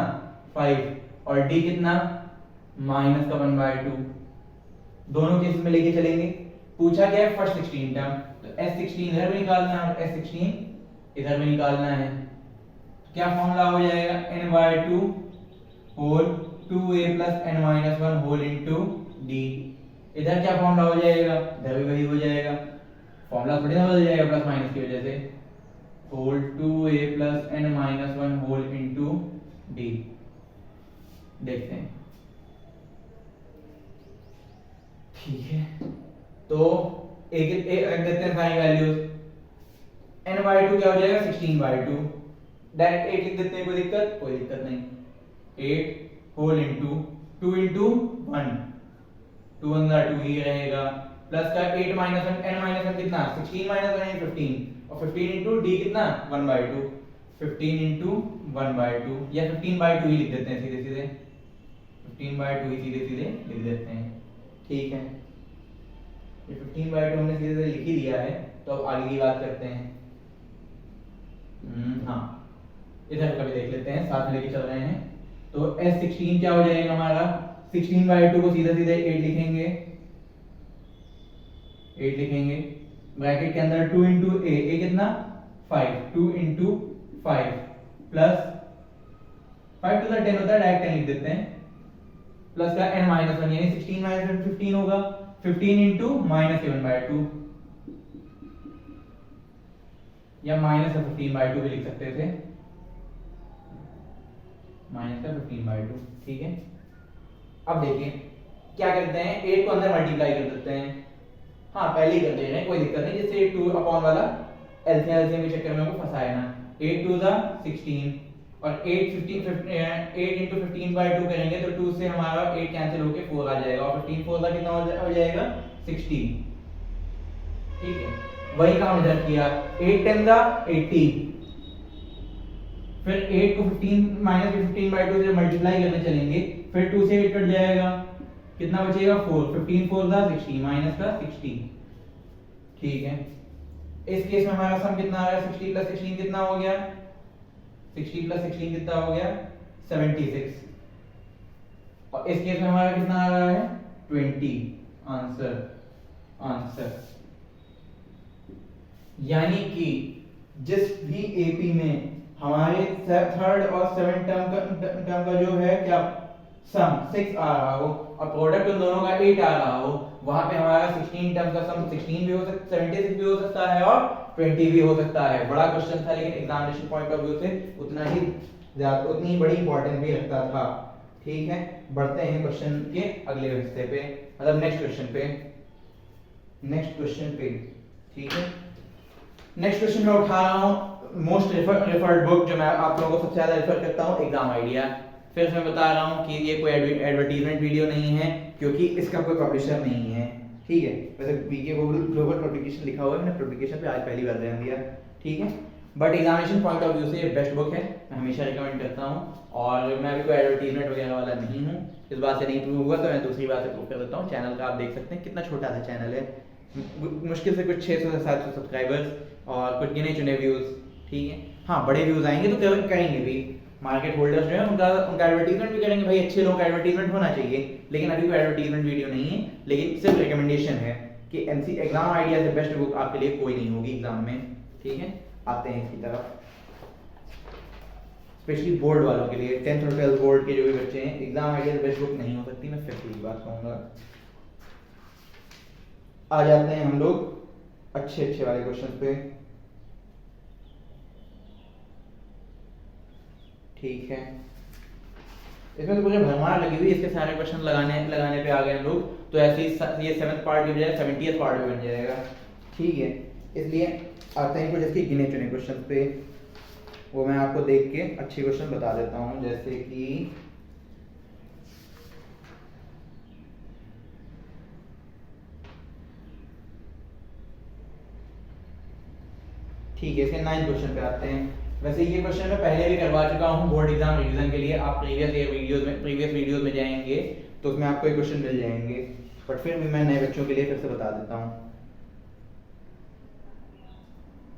5 और d कितना माइनस का 1/2, दोनों केस में लेके चलेंगे। पूछा क्या है फर्स्ट 16 टर्म, तो S16 इधर भी निकालना है और S16 इधर भी निकालना है। क्या फॉर्मूला हो जाएगा n/2 whole 2a plus n-1 whole into d। इधर क्या फॉर्मूला हो जाएगा, इधर भी वही हो जाएगा। फॉर्मूला थोड़ी ना बदल जाएगा प्लस माइनस की वजह से। Whole 2a plus n-1 whole into d। देखते हैं, ठीक है। तो एक रख देते हैं सारी वैल्यूज। n/2 क्या हो जाएगा 16/2, डायरेक्ट 8 लिख देते हैं, कोई दिक्कत? कोई दिक्कत नहीं। 8 होल इनटू 2 इनटू 1, 2 अंदर 2 ही रहेगा, प्लस का 8 माइनस 1 n-1 कितना 16 माइनस 1 15 और 15 इनटू d कितना 1/2, 15 इनटू 1/2 या 15/2 ही लिख देते हैं सीधे सीधे, 15/2 ही सीधे सीधे लिख देते हैं। ठीक है, ये 15/2 हमने सीधे सीधे लिख ही दिया है। तो अब आगे की बात करते हैं। हाँ, इधर का भी देख लेते हैं, साथ में लेके चल रहे हैं। तो S16 क्या हो जाएगा हमारा, 16/2 को सीधे सीधे 8 लिखेंगे, 8 लिखेंगे ब्रैकेट के अंदर 2 इंटू a कितना 5, 2 इंटू 5 प्लस 5 टू द 10 होता है, डायरेक्ट 10 लिख देते हैं, प्लस का n-1 यानी 16 माइनस 15 होगा, 15 इंटू -7/2 या -15/2 भी लिख सकते थे, -15/2। ठीक है, अब देखिए क्या करते हैं, 8 को अंदर मल्टीप्लाई कर देते हैं। हाँ, पहले ही कर दे रहे हैं, कोई दिक्कत नहीं, जिससे 2 अपॉन वाला एलसीएम के चक्कर में हमको फंसाए ना। 8 2 16 और 8 इंटू 15/2 करेंगे तो 2 से हमारा 8 कैंसिल होके 4 आ जाएगा और 15 4 का कितना हो जाएगा 16। ठीक है, वही काम इधर किया, 8 10 80, फिर 8 को 15/2 से मल्टीप्लाई करने चलेंगे, फिर 2 से 8 कट जाएगा, कितना बचेगा 4, 15 4 60 माइनस का 60। ठीक है, इस केस में हमारा सम कितना आ रहा है, 60 प्लस 16 कितना हो गया, 60 प्लस 16 कितना हो गया 76, और इस केस में हमारा कितना आ रहा है 20। आंसर यानी कि जिस भी एपी में हमारे थर्ड और सेवन टर्म का जो है क्या सम 6 आ रहा हो और प्रोडक्ट उन दोनों का 8 आ रहा हो, वहां पे हमारा 16 टर्म का सम 16 भी हो सकता है, 76 भी हो सकता है और 20 भी हो सकता है। बड़ा क्वेश्चन था, लेकिन एग्जामिनेशन पॉइंट ऑफ व्यू से उतनी ही बड़ी इंपॉर्टेंस भी रखता था। ठीक है, बढ़ते हैं क्वेश्चन के अगले हिस्से पे, मतलब नेक्स्ट क्वेश्चन पे। ठीक है, नेक्स्ट क्वेश्चन मैं उठा रहा हूँ मोस्ट रेफर्ड बुक, जो मैं आप लोगों को सबसे ज्यादा रेफर करता हूँ, एग्जाम आइडिया। फिर मैं बता रहा हूँ कि ये कोई एडवर्टीजमेंट वीडियो नहीं है, क्योंकि इसका कोई पब्लिशर नहीं है। ठीक है, वैसे बीके ग्लोबल पब्लिकेशन लिखा हुआ है, मैंने पब्लिकेशन पे आज पहली बार ध्यान दिया। ठीक है, but examination point of view से ये बेस्ट बुक है, मैं हमेशा रिकमेंड करता हूँ। और मैं भी कोई एडवर्टीजमेंट वगैरह वाला नहीं हूँ, इस बात से नहीं प्रूव हुआ तो मैं दूसरी बात से प्रूव कर देता हूँ। चैनल का आप देख सकते हैं कितना छोटा सा चैनल है, मुश्किल से कुछ 600 से 700 सब्सक्राइबर्स और कुछ गिने चुने व्यूज़, ठीक है। हाँ बड़े व्यूज़ आएंगे तो करेंगे भी, मार्केट होल्डर्स जो है उनका एडवर्टीजमेंट भी करेंगे, भाई अच्छे लोगों का एडवर्टीजमेंट होना चाहिए। लेकिन अभी कोई एडवर्टीजमेंट वीडियो नहीं है, लेकिन सिर्फ रिकमेंडेशन है कि एमसी एग्जाम आइडिया से बेस्ट बुक आपके लिए कोई नहीं होगी एग्जाम में, ठीक है। आते हैं इसकी तरफ, स्पेशली बोर्ड वालों के लिए, 10th और 12th बोर्ड के जो भी बच्चे हैं, एग्जाम आइडिया बेस्ट बुक नहीं हो सकती, मैं फिर से बात कहूँगा। आ जाते हैं हम लोग अच्छे वाले क्वेश्चन पे, ठीक है। इसमें तो मुझे भरमार लगी हुई, इसके सारे क्वेश्चन लगाने पे आ गए हम लोग, तो ऐसे ही ये 7th पार्ट की बजाय 70th पार्ट भी बन जाएगा, ठीक है। इसलिए आते हैं कुछ इसके गिने चुने क्वेश्चन पे, वो मैं आपको देख के अच्छे क्वेश्चन बता देता हूँ। जैसे कि ठीक है, इसके 9 क्वेश्चन पे आते हैं। वैसे ये क्वेश्चन मैं पहले भी करवा चुका हूँ बोर्ड एग्जाम रिवीजन के लिए, आप प्रीवियस वीडियोस में जाएंगे तो उसमें आपको ये क्वेश्चन मिल जाएंगे, बट फिर भी मैं नए बच्चों के लिए फिर से बता देता हूँ,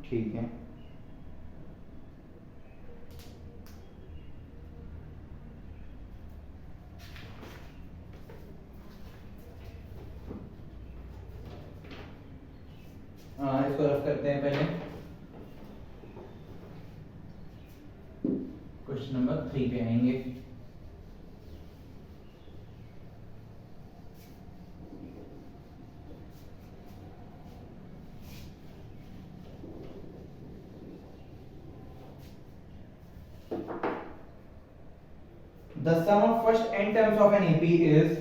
ठीक है। इसको रफ करते हैं पहले, क्वेश्चन नंबर 3 पे आएंगे। The sum of first n terms of an AP is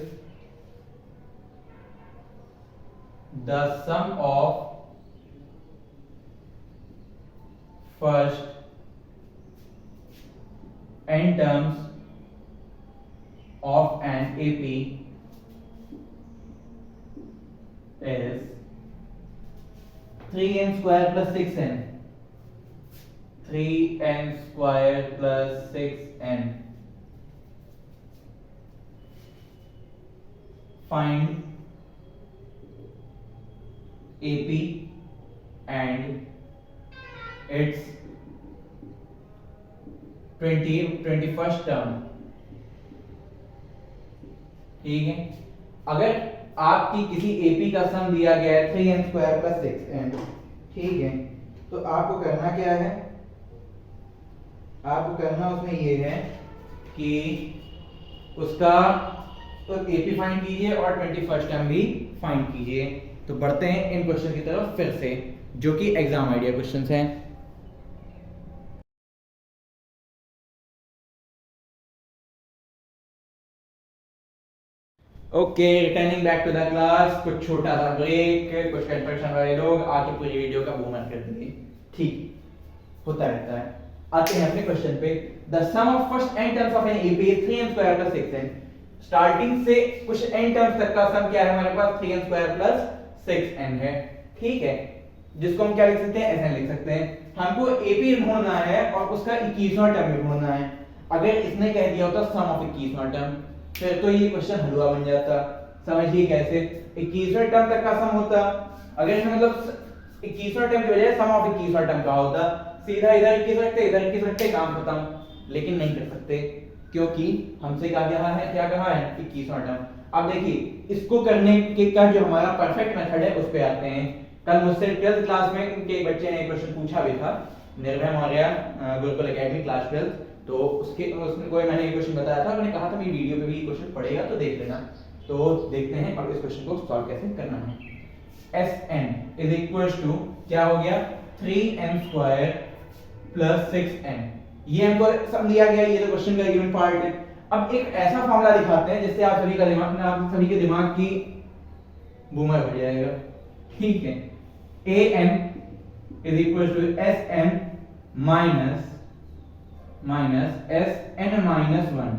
the sum of first n terms of an AP is 3n square plus 6n. 3n square plus 6n. Find AP and its 21st term, ठीक है। अगर आपकी किसी AP का सम दिया गया है 3n square plus 6n, ठीक है, तो आपको करना क्या है, आपको करना उसमें ये है कि उसका तो एपी फाइंड कीजिए और 21st टर्म भी फाइंड कीजिए। तो बढ़ते हैं इन क्वेश्चन की तरफ फिर से, जो कि एग्जाम आइडिया क्वेश्चंस हैं। Okay, returning back to the class, कुछ छोटा सा ब्रेक, कुछ कंफ्यूजन वाले लोग आके पूरी वीडियो का बूमर कर देंगे, ठीक होता रहता है। आते हैं अपने क्वेश्चन पे। The sum of first n terms of an AP is 3n square plus 6n। Starting से कुछ n टर्म्स तक का सम क्या है हमारे पास, 3n स्क्वायर प्लस 6n है, ठीक है, जिसको हम क्या लिख सकते हैं, sn लिख सकते हैं। हमको एपी ढूंढना है और उसका 21वां टर्म भी ढूंढना है। अगर इसने कह दिया होता सम ऑफ 21वां टर्म, फिर तो ये क्वेश्चन हलवा बन जाता। समझिए कैसे, 21वें टर्म तक का सम होता, अगर इसमें मतलब 21वां टर्म की बजाय सम ऑफ 21वां टर्म का होता, सीधा इधर 21 रखते इधर 21 रखते, काम खत्म। लेकिन नहीं कर सकते, क्योंकि हमसे क्या कहा है 21वां टर्म। अब देखिए इसको करने के का जो हमारा परफेक्ट मेथड है उस पे आते हैं। कल मुझसे 12th क्लास में उनके बच्चे ने एक क्वेश्चन पूछा भी था, निर्भय मौर्य गुरुकुल एकेडमी क्लास 12, तो उसमें कोई मैंने एक क्वेश्चन बताया था, मैंने कहा था मेरी वीडियो पे भी ये क्वेश्चन पड़ेगा तो देख लेना। तो देखते हैं अब इस क्वेश्चन को सॉल्व कैसे करना है। Sn इज इक्वल टू क्या हो गया, 3n स्क्वायर प्लस 6n। ये हमको सम दिया गया, ये तो क्वेश्चन का गिवन पार्ट है। अब एक ऐसा फॉर्मूला दिखाते हैं जिससे आप सभी के दिमाग की बूमर हो जाएगा, ठीक है। an is equal to Sn minus Sn minus 1,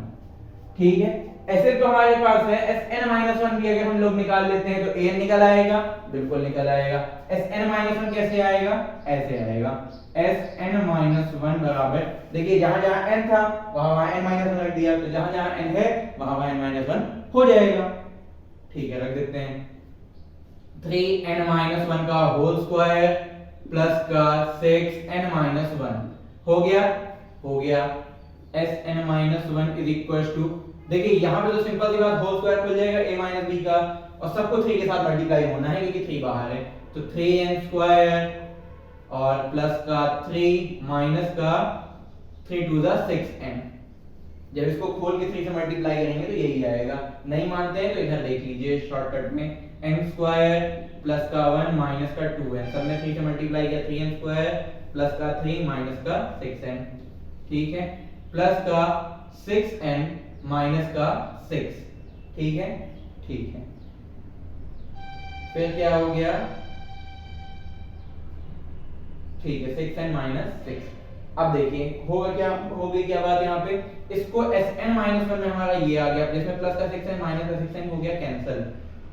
ठीक है। ऐसे तो हमारे पास है Sn-1 भी अगर हम लोग निकाल लेते हैं तो an निकल आएगा, बिल्कुल निकल आएगा। Sn-1 कैसे आएगा, ऐसे आएगा Sn-1 बराबर, देखिए जहां जहां n था वहां n-1 रख दिया, तो जहां जहां n है वहां n-1 हो जाएगा। ठीक है, रख देते हैं 3n-1 का होल स्क्वायर प्लस का 6n-1 हो गया, हो गया। Sn-1 इज इक्वल टू, देखिए यहां पे तो सिंपल सी बात, होल स्क्वायर खुल जाएगा a माइनस b का, और सबको 3 के साथ मल्टीप्लाई होना है क्योंकि 3 बाहर है, तो 3n स्क्वायर और प्लस का 3 माइनस का 3 टू द 6n। जब इसको खोल के 3 से मल्टीप्लाई करेंगे तो यही आएगा। नहीं मानते हैं तो इधर देख लीजिए शॉर्टकट में, n स्क्वायर प्लस का 1 माइनस का 2n, सब में 3 से मल्टीप्लाई किया, 3n स्क्वायर प्लस का 3 माइनस का 6n, ठीक है, प्लस का 6n माइनस का 6, ठीक है, ठीक है। फिर क्या हो गया, ठीक है, 6n माइनस 6। अब देखिए होगा क्या, हो गई क्या बात यहाँ पे, इसको Sn-1 में हमारा ये आ गया, जिसमें प्लस का 6n माइनस का 6n हो गया कैंसिल,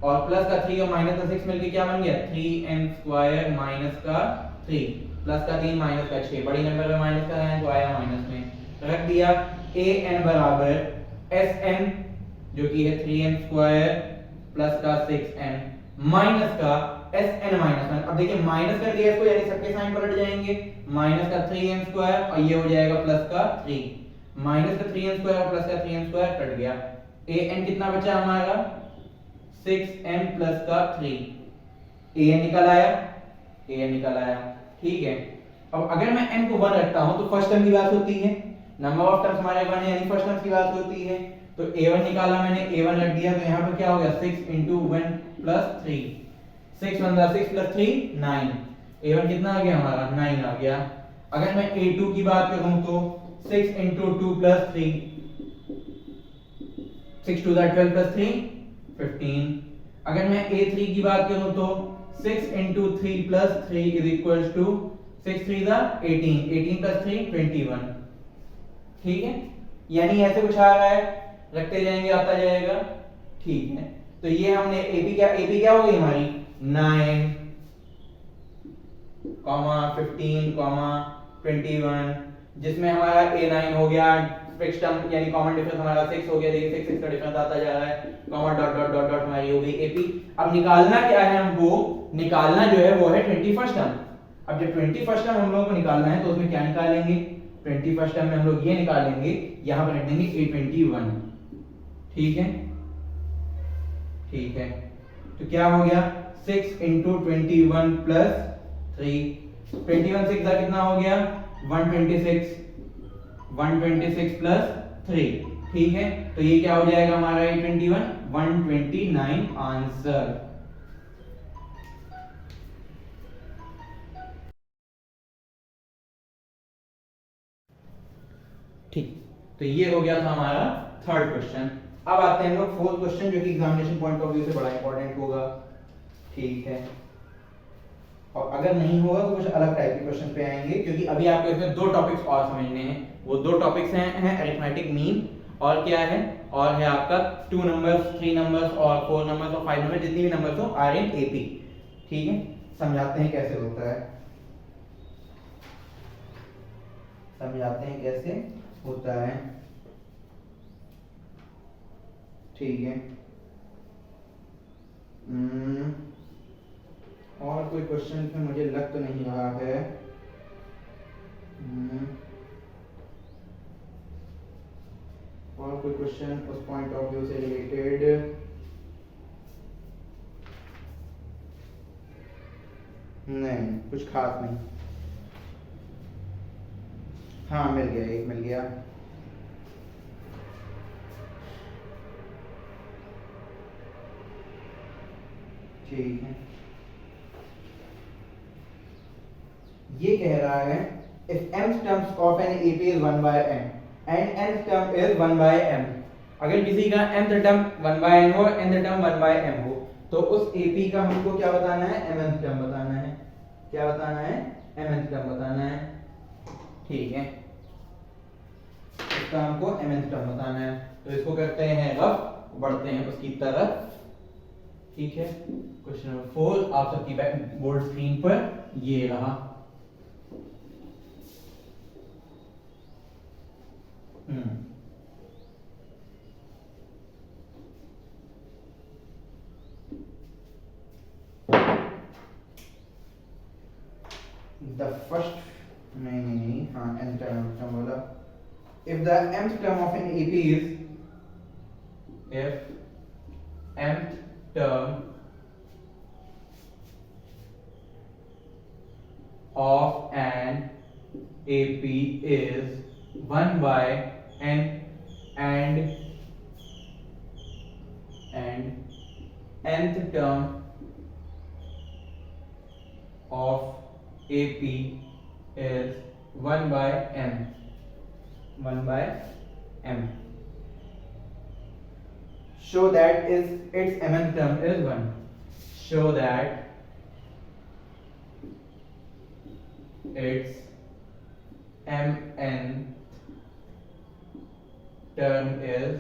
और प्लस का 3 और माइनस का 6 मिलके क्या बन गया, 3n स्क्वायर माइनस का 3 प्लस का 3 माइनस का 6, बड़ी नंबर में माइनस का है तो आया माइनस में, रख दिया। an बराबर Sn जो कि है 3n स्क्वायर प्लस का 6n माइनस का Sn-1। अब देखिए माइनस कर दिया इसको, यानी सबके साइन पलट जाएंगे, माइनस का 3n स्क्वायर और ये हो जाएगा प्लस का 3, माइनस का 3n स्क्वायर और प्लस का 3n स्क्वायर कट गया। an कितना बचा हमारा, 6n प्लस का 3, an निकल आया, an निकल आया, ठीक है। अब अगर मैं n को 1 रखता हूं तो फर्स्ट टर्म की बात होती है, नंबर ऑफ टर्म्स हमारे 1 है यानी फर्स्ट टर्म की बात होती है, तो a1 निकाला मैंने, a1 रख दिया, तो यहाँ पे क्या हो गया 6 into 1 plus 3, 6 1 6 plus 3 9, a1 कितना आ गया हमारा 9 आ गया। अगर मैं a2 की बात करूं तो 6 into 2 plus 3, 6 2 12 plus 3 15। अगर मैं a3 की बात करूं तो 6 into 3 plus 3 is equals to 6 3 18, 18 plus 3 21, ठीक है, यानी ऐसे कुछ आ रहा है, रखते जाएंगे आता जाएगा, ठीक है। तो ये हमने AP क्या हो गई हमारी 9, 15, 21, जिसमें हमारा A9 हो गया, फिक्स टर्म यानी कॉमन डिफरेंस हमारा 6 हो गया, देखिए 6 का डिफरेंस आता जा रहा है, comma dot dot dot dot हमारी हो गई AP। अब निकालना क्या है हमको, निकालना जो है वो है 21st टर्म। अब जब 21st टर्म हम लोगों को निकालना है तो उसमें क्या निकालेंगे, 21st टर्म में हम लोग ये निकालेंगे, यहां पर रख देंगे A21, ठीक है, ठीक है। तो क्या हो गया 6 into 21 plus 3, 21 6 का कितना हो गया 126, 126 plus 3, ठीक है। तो ये क्या हो जाएगा हमारा A21 129 आंसर। ठीक, तो ये हो गया था हमारा थर्ड क्वेश्चन। अब आते हैं हम लोग फोर्थ क्वेश्चन, जो कि एग्जामिनेशन पॉइंट ऑफ व्यू से बड़ा इंपॉर्टेंट होगा, ठीक है। और अगर नहीं होगा तो कुछ अलग टाइप के क्वेश्चन पे आएंगे, क्योंकि अभी आपको इसमें दो टॉपिक्स और समझने हैं। वो दो टॉपिक्स हैं अरिथमेटिक मीन, और क्या है, और है आपका 2 नंबर्स, 3 नंबर्स और 4 नंबर्स और 5 नंबर्स, जितनी भी नंबर्स हो आर इन एपी, ठीक है। समझाते हैं कैसे होता है, समझाते हैं कैसे होता है, ठीक है। और कोई क्वेश्चन में मुझे लग तो नहीं रहा है, और कोई क्वेश्चन उस पॉइंट ऑफ व्यू से रिलेटेड नहीं, कुछ खास नहीं। हाँ मिल गया, एक मिल गया, ठीक है। ये कह रहा है if m terms of an AP is 1 by m and n term is 1 by m, अगर किसी का mth टर्म 1 by n हो, nth टर्म 1 by m हो, तो उस AP का हमको क्या बताना है, mth टर्म बताना है। क्या बताना है, mth टर्म बताना है, ठीक है। इसका हमको mth टर्म बताना है, तो इसको करते हैं रफ, बढ़ते हैं उसकी तरफ। ठीक है, क्वेश्चन नंबर 4 आप सबकी बोर्ड स्क्रीन पर ये रहा। द फर्स्ट नहीं हाँ nth टर्म बोला। if the mth term of an AP is if mth term of an AP is 1 by n and nth term of AP is 1 by m, 1 by m. Show that its mth term is 1. Show that its mn term is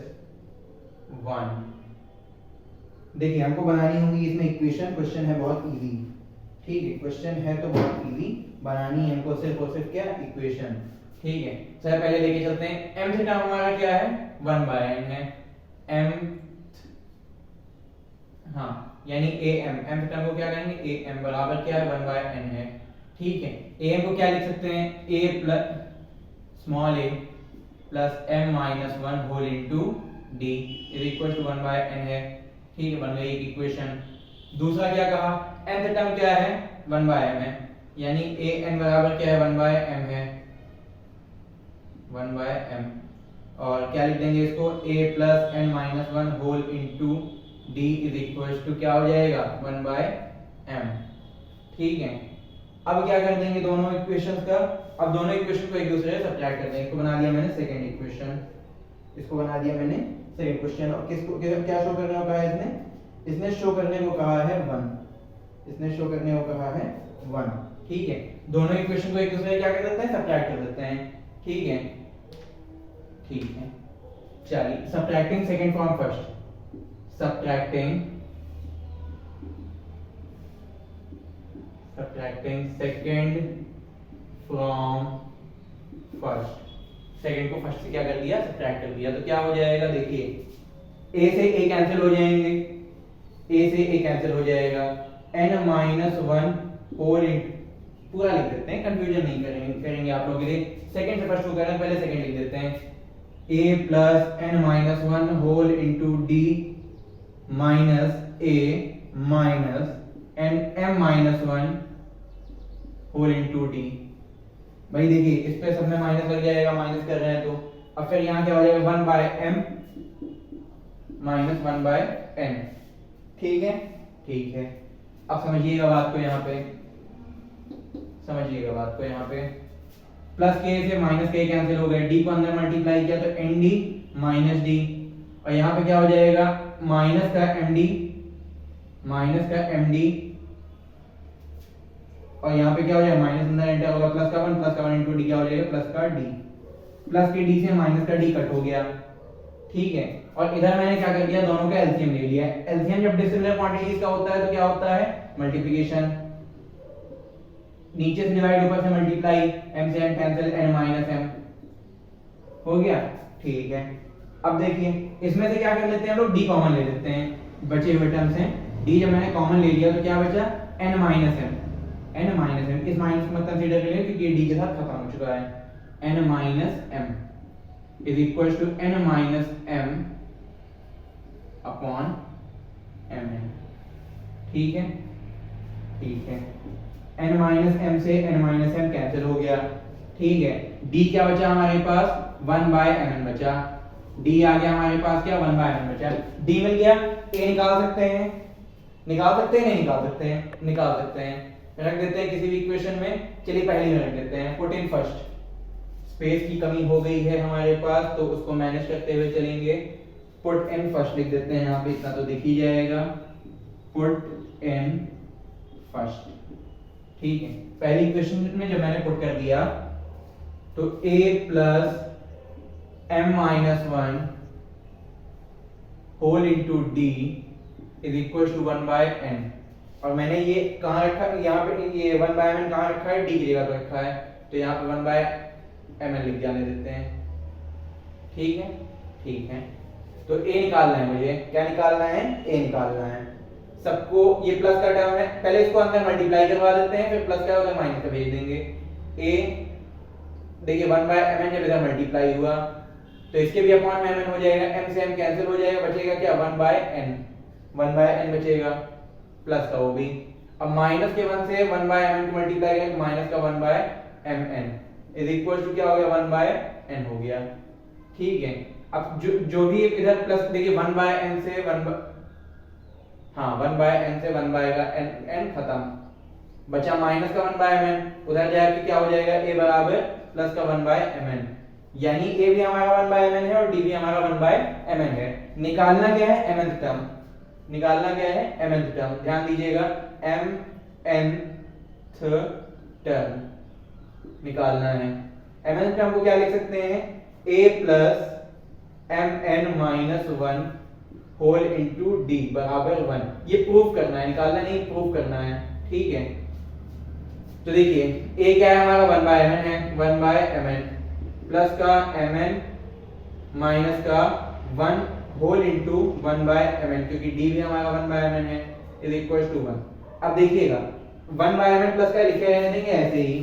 1. देखिए हमको बनानी होगी इसमें equation. Question है बहुत easy, ठीक है, question है तो बहुत इजी, बनानी है हमको सिर्फ और सिर्फ क्या, इक्वेशन। ठीक है, चलिए पहले लेके चलते हैं। m टर्म हमारा क्या है, 1 by n है। m हाँ यानी am टर्म को क्या करेंगे, am बराबर क्या है, 1 by n है। ठीक है, am को क्या लिख सकते हैं, a plus small a plus m minus 1 whole into d is equal to 1 by n है। ठीक है, बन गई एक इक्वेशन। दूसरा क्या कहा, nth टर्म क्या है, 1 by m है, यानी an बराबर क्या है, 1 by m है, 1 by m। और क्या लिख देंगे इसको, a plus n minus 1 whole into d is equal to क्या हो जाएगा, 1 by m। ठीक है, अब क्या कर देंगे दोनों इक्वेशंस का, अब दोनों इक्वेशन को एक दूसरे से सब्ट्रैक्ट कर देंगे। इसको बना दिया मैंने सेकंड इक्वेशन, इसको बना दिया मैंने सेकंड क्वेश्चन। और किसको क्या शो करने को कहा है इसने शो करने को कहा है 1, इसने शो करने को कहा है 1। ठीक है, दोनों इक्वेशन को एक दूसरे से क्या कर देते हैं, सब्ट्रैक्ट कर देते हैं। ठीक है, ठीक है, चलिए subtracting second from first, subtracting second from first. Second को फर्स्ट से क्या कर दिया, सब्ट्रैक्ट कर दिया, तो क्या हो जाएगा, देखिए a से a कैंसिल हो जाएंगे, a से a कैंसिल हो जाएगा, n माइनस 1 होल पूरा लिख देते हैं, कंफ्यूजन नहीं करेंगे आप लोग के लिए। सेकंड से फर्स्ट को कर रहे हैं, पहले सेकंड लिख देते हैं, a plus n minus 1 whole into d minus a minus n m minus 1 whole into d। भाई देखिए इस पे सब में माइनस लग जाएगा, माइनस कर रहे हैं तो। अब फिर यहाँ क्या हो जाएगा, 1 by m minus 1 by n। ठीक है, ठीक है, अब समझिएगा बात को, यहाँ पे समझिएगा बात को। यहाँ पे प्लस के से माइनस के कैंसिल हो गए, d को अंदर मल्टीप्लाई किया तो nd माइनस d, और यहाँ पे क्या हो जाएगा, माइनस का md, माइनस का md, और यहाँ पे क्या हो जाएगा, माइनस अंदर एंटर होगा, प्लस का 1 इनटू डी क्या हो जाएगा, प्लस का d, प्लस के d से माइनस का d कट हो गया। ठीक है, और इधर मैंने क्या कर दिया, दोनों का एलसीएम ले लिया। एलसीएम जब डिसिमिलर क्वांटिटीज का होता है तो क्या होता है, मल्टीप्लिकेशन, नीचे से डिवाइड ऊपर से मल्टीप्लाई, m से n cancel, n minus m हो गया। ठीक है, अब देखिए इसमें से क्या कर लेते हैं हम लोग, d कॉमन ले लेते हैं बचे हुए टर्म से। d जब मैंने कॉमन ले लिया तो क्या बचा, n minus m, n minus m, इस माइनस को मत कंसीडर करिए क्योंकि ये d के साथ खत्म हो चुका है। n minus m is equal to n minus m upon mn। ठीक है, ठीक है, n माइनस m से n माइनस m कैंसिल हो गया। ठीक है, d क्या बचा हमारे पास, 1 by mn बचा, d आ गया हमारे पास क्या, 1 by mn बचा, d मिल गया। a निकाल सकते हैं, निकाल सकते हैं, नहीं निकाल सकते हैं, निकाल सकते हैं, रख देते हैं किसी भी इक्वेशन में। चलिए पहले में रख देते हैं, पुट इन फर्स्ट। स्पेस की कमी हो गई है हमारे पास तो उसको मैनेज करते हुए चलेंगे। पुट इन फर्स्ट लिख देते हैं, यहाँ पे इतना तो दिख ही जाएगा, पुट इन फर्स्ट। ठीक है, पहली इक्वेशन में जब मैंने पुट कर दिया तो a plus m minus one whole into D is equal to 1/n। और मैंने ये कहाँ रखा है, यहाँ पे ये 1/mn कहाँ रखा है, डी की जगह पे रखा है, तो यहाँ पे 1/mn लिख जाने देते हैं। ठीक है, ठीक है। तो a निकालना है मुझे, क्या निकालना है, a निकालना है। सबको ये प्लस का टर्म है, पहले इसको अंदर मल्टीप्लाई करवा देते हैं, फिर प्लस का उधर माइनस का भेज देंगे। a देखिए 1/mn जब इधर मल्टीप्लाई हुआ तो इसके भी अपॉन में mn हो जाएगा, m से m कैंसिल हो जाएगा, बचेगा क्या 1/n बचेगा, प्लस का वो भी। अब माइनस के 1 से 1/mn को मल्टीप्लाई करें, माइनस का 1/mn इज इक्वल टू क्या हो गया, 1/n हो गया। ठीक है, अब जो भी इधर प्लस देखिए 1/n से 1 का n खत्म, बचा माइनस का 1/mn, उधर जाके क्या हो जाएगा, a बराबर प्लस का 1/mn, यानी a भी हमारा 1/mn है और d भी हमारा 1/mn है। निकालना क्या है, mnth टर्म, निकालना क्या है, mnth टर्म, ध्यान दीजिएगा mnth टर्म निकालना है। mnth टर्म को क्या लिख सकते हैं, a plus mn minus 1 whole into D बराबर 1। ये प्रूफ करना है, निकालना नहीं, प्रूफ करना है। ठीक है, तो देखिए a क्या है हमारा 1/mn है, 1/mn प्लस का mn माइनस का 1 होल इंटू 1/mn, क्योंकि d भी हमारा 1/mn है, इज इक्वल टू 1। अब देखिएगा 1/mn प्लस का लिखे रहने देंगे ऐसे ही,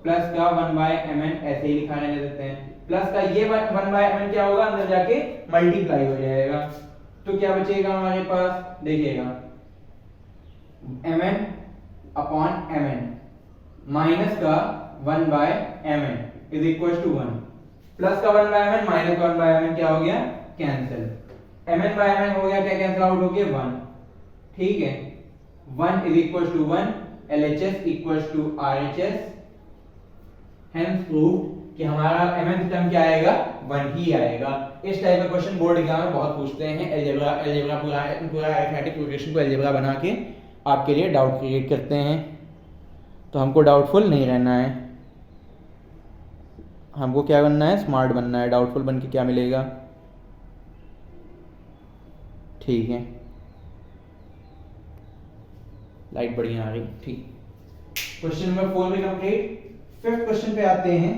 प्लस का 1/mn ऐसे ही लिखा रहने देते हैं, प्लस का ये 1/mn क्या होगा, अंदर जाके मल्टीप्लाई हो जाएगा, तो क्या बचेगा हमारे पास, देखिएगा mn अपॉन mn माइनस का 1/mn is equal to 1, plus का 1/mn माइनस का 1/mn क्या हो गया, कैंसिल, mn/mn हो गया, क्या कैंसिल आउट हो गया, 1। ठीक है, 1 is equal to 1, LHS equal to RHS, hence prove कि हमारा mnth टर्म क्या आएगा, 1 ही आएगा। इस टाइप का क्वेश्चन बोर्ड एग्जाम में बहुत पूछते हैं, अलजेब्रा पूरा अरिथमेटिक प्रोग्रेशन को अलजेब्रा बना के आपके लिए डाउट क्रिएट करते हैं। तो हमको डाउटफुल नहीं रहना है, हमको क्या बनना है, स्मार्ट बनना है। डाउटफुल बन के क्या मिलेगा, ठीक है, लाइट बढ़िया आ गई, ठीक। क्वेश्चन नंबर 4 भी कंप्लीट। 5th क्वेश्चन पे आते हैं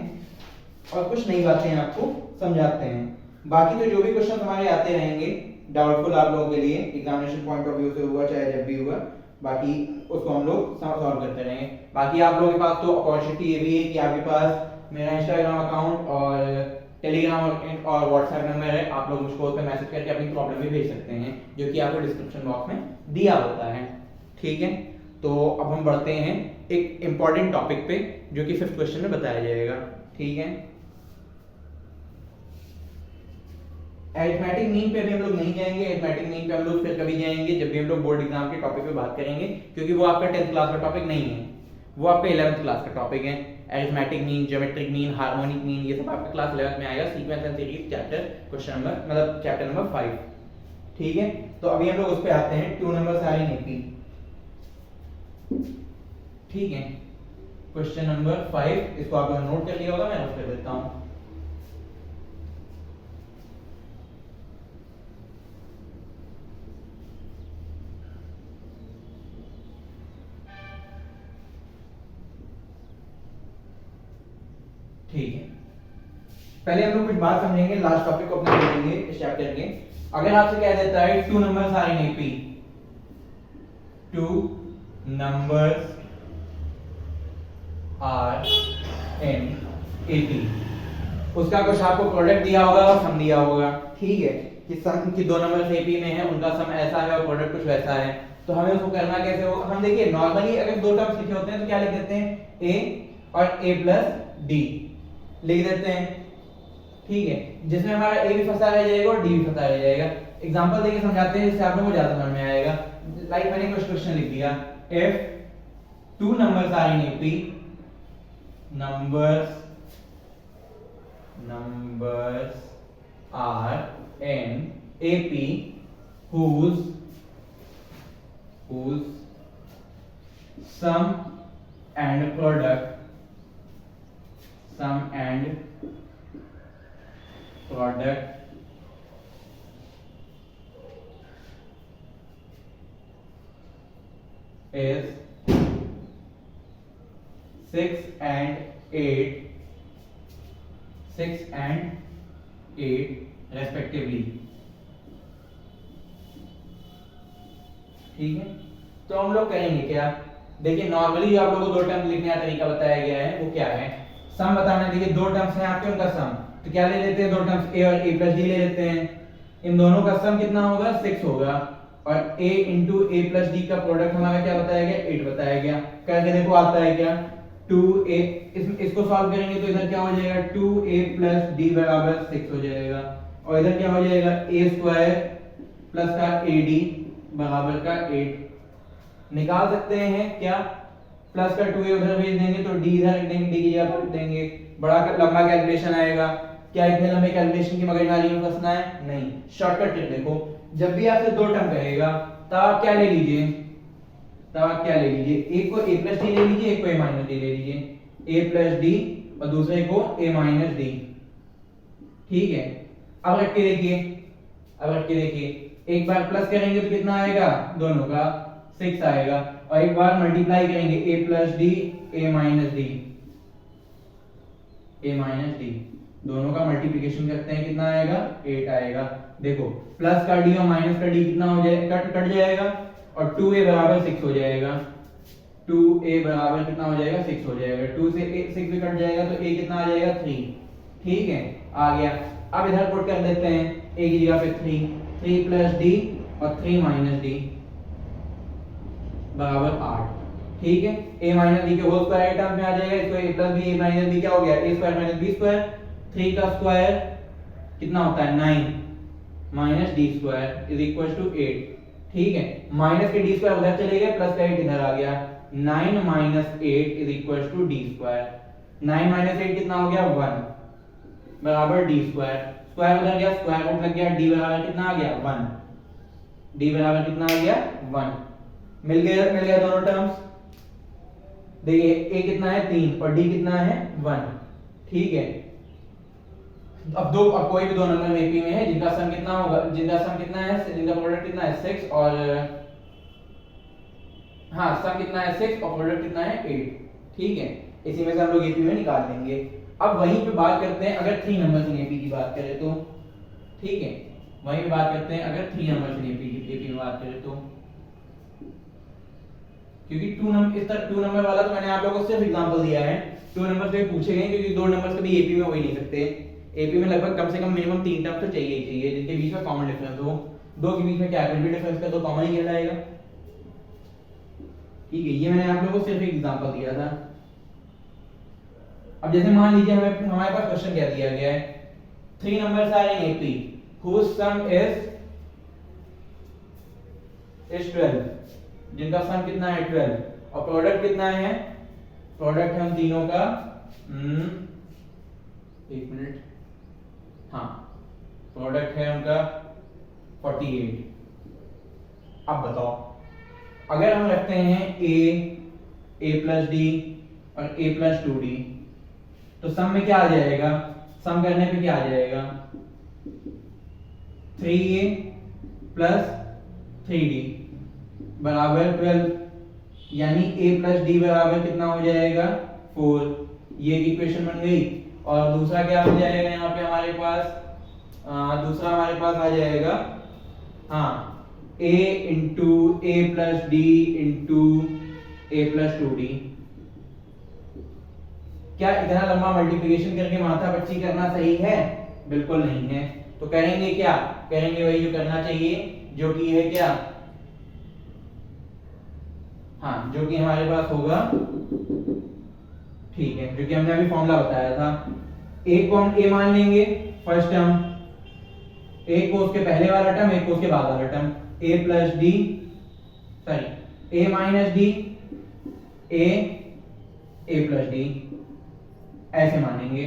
और कुछ नई बातें आपको समझाते हैं। बाकी तो जो भी क्वेश्चन हमारे आते रहेंगे डाउटफुल आप लोगों के लिए, एग्जामिनेशन पॉइंट ऑफ व्यू से हुआ चाहे जब भी हुआ, बाकी उसको हम लोग सॉल्व करते रहेंगे। बाकी आप लोगों के पास तो अपॉर्चुनिटी ये भी है कि आपके पास मेरा इंस्टाग्राम अकाउंट और टेलीग्राम और व्हाट्सएप नंबर है, आप लोग मुझको उस पर मैसेज करके अपनी प्रॉब्लम भी भेज सकते हैं, जो कि आपको डिस्क्रिप्शन बॉक्स में दिया होता है। ठीक है, तो अब हम बढ़ते हैं एक इंपॉर्टेंट टॉपिक पे जो कि 5th क्वेश्चन में बताया जाएगा। ठीक है, अरिथमेटिक मीन पे अभी हम लोग नहीं जाएंगे, अरिथमेटिक मीन पे हम लोग फिर कभी जाएंगे जब भी हम लोग बोर्ड एग्जाम के टॉपिक पे बात करेंगे, क्योंकि वो आपका 10th क्लास का टॉपिक नहीं है, वो आपका 11th क्लास का टॉपिक है। Arithmetic mean, geometric mean, harmonic mean, ये सब आपका क्लास 11th में आएगा, sequence and series chapter question number मतलब चैप्टर नंबर 5। ठीक है, तो अभी हम लोग उस पे आते हैं, 2 नंबर साइन एपी। ठीक है, क्वेश्चन नंबर 5, इसको आप लोगों ने नोट कर लिया होगा, मैं नोट कर देता हूं। ठीक है, पहले हम लोग कुछ बात समझेंगे, लास्ट टॉपिक को अपना देखेंगे इस चैप्टर के। अगर आपसे कह देता है 2 numbers are in AP, 2 numbers are in AP, उसका कुछ आपको प्रोडक्ट दिया होगा और सम दिया होगा। ठीक है, कि सम कि 2 नंबर्स एपी में है, उनका सम ऐसा है और प्रोडक्ट कुछ वैसा है, तो हमें उसको करना कैसे होगा। हम देखिए नॉर्मली अगर 2 टर्म्स लिखे होते हैं तो क्या लिख देते हैं, ए और ए प्लस डी लिख देते हैं। ठीक है, जिसमें हमारा ए भी फंसा रह जाएगा और डी भी फंसा रह जाएगा। एग्जांपल देके समझाते हैं जिससे आप लोगों को ज्यादा समझ में आएगा। लाइक मैंने कुछ क्वेश्चन लिख दिया, if 2 numbers are in AP, numbers are in AP whose sum and product is 6 and 8 respectively. ठीक है, तो हम लोग करेंगे क्या, देखिए नॉर्मली जो आप लोगों को दो टर्म लिखने का तरीका बताया गया है वो क्या है, सम बताना। देखिए दो टर्म्स हैं आपके, उनका सम, तो क्या ले लेते हैं, दो टर्म्स a और a प्लस d ले लेते हैं। इन दोनों का सम कितना होगा, 6 होगा, और a into a plus d का प्रोडक्ट हमारा क्या बताया गया, 8 बताया गया। करके देखो आता है क्या, 2a, इसको सॉल्व करेंगे तो इधर क्या हो जाएगा, 2a प्लस d बराबर 6 हो जाएगा, और इधर क्या हो जाएगा, a स्क्वायर प्लस का ad बराबर का 8। निकाल सकते हैं क्या, प्लस का 2a उधर भेज देंगे तो d इधर रख देंगे, d की जगह पर देंगे, बड़ा लंबा कैलकुलेशन आएगा। क्या इतने लंबे कैलकुलेशन की मगजमारी में फंसना है, नहीं। शॉर्टकट ट्रिक देखो, जब भी आपसे दो टर्म कहेगा तब आप क्या ले लीजिए, एक को a प्लस डी ले लीजिए, एक को a माइनस डी ले लीजिए, a प्लस डी और दूसरे को a माइनस डी। ठीक है, अब रख के देखिए, एक बार प्लस करेंगे तो कितना आएगा, दोनों का 6 आएगा, और एक बार मल्टीप्लाई करेंगे a plus D a minus D, दोनों का मल्टीप्लिकेशन करते हैं, कितना आएगा, 8 आएगा। देखो प्लस का d और माइनस का d कितना हो जाएगा, कट जाएगा, और 2a बराबर 6 हो जाएगा, 2a बराबर कितना हो जाएगा, 6 हो जाएगा, 2 से 6 भी कट जाएगा तो a कितना आ जाएगा, 3। ठीक है, आ गया। अब इधर पुट कर देते हैं, a की जगह पे 3 प्लस d और 3 माइनस d बराबर 8। ठीक है, a माइनस d के होल स्क्वायर टर्म में आ जाएगा, इसको a plus b, a minus b क्या हो गया, a square minus b square, 3 का स्क्वायर कितना होता है, 9 minus d square is equal to 8। ठीक है, माइनस के d स्क्वायर उधर चले गए, प्लस का 8 इधर आ गया, 9 minus 8 is equal to d square. 9 minus 8 कितना हो गया, 1 बराबर d स्क्वायर, स्क्वायर उधर गया, स्क्वायर रूट लग गया, d बराबर कितना आ गया, 1, d बराबर कितना आ गया, 1। मिल गया दोनों टर्म्स। देखिए a कितना है, 3 और d कितना है, 1। ठीक है, अब कोई भी दो नंबर में एपी में है जिनका सम कितना होगा, जिनका प्रोडक्ट कितना है, 6 और सम कितना है 6 और प्रोडक्ट कितना है 8। ठीक है, इसी में से हम लोग एपी में निकाल लेंगे। अब वहीं पे बात करते हैं अगर 3 नंबर से एपी की बात करें तो। ठीक है, वहीं पे बात करते हैं अगर 3 नंबर से एपी में बात करें तो, क्योंकि 2 नंबर वाला तो मैंने आप लोगों को सिर्फ एग्जांपल दिया है, 2 नंबर से पूछे गए, क्योंकि 2 नंबर कभी एपी में हो ही नहीं सकते। एपी में लगभग कम से कम मिनिमम 3 टर्म तो चाहिए ही चाहिए जिनके बीच में कॉमन डिफरेंस हो। दो के बीच में क्या कुछ भी डिफरेंस का तो कॉमन ही कहलाएगा। ठीक है, ये मैंने आप लोगों को सिर्फ एक एग्जांपल दिया था। अब जैसे मान लीजिए हमारे पास क्वेश्चन क्या दिया गया है, 3 numbers are in AP whose sum is 12, जिनका सम कितना है 12, और प्रोडक्ट कितना है, प्रोडक्ट है उन तीनों का एक मिनट, प्रोडक्ट है उनका 48। अब बताओ, अगर हम रखते हैं a प्लस डी और a प्लस 2d, तो सम में क्या आ जाएगा, सम करने पे क्या आ जाएगा, 3a प्लस 3d बराबर 12, यानी a प्लस d बराबर कितना हो जाएगा, 4। ये इक्वेशन बन गई। और दूसरा क्या हो जाएगा यहाँ पे हमारे पास, दूसरा हमारे पास आ जाएगा a into a plus D into a plus 2d। क्या इतना लंबा मल्टीप्लिकेशन करके माथा पच्ची करना सही है, बिल्कुल नहीं है। तो करेंगे क्या, करेंगे वही जो करना चाहिए, जो कि है क्या, जो कि हमारे पास होगा, ठीक है, जो कि हमने अभी फॉर्मूला बताया था। एक को हम a मान लेंगे फर्स्ट टर्म, एक को उसके पहले वाला टर्म, एक को उसके बाद वाला term, a plus D sorry a minus D a plus D, ऐसे मानेंगे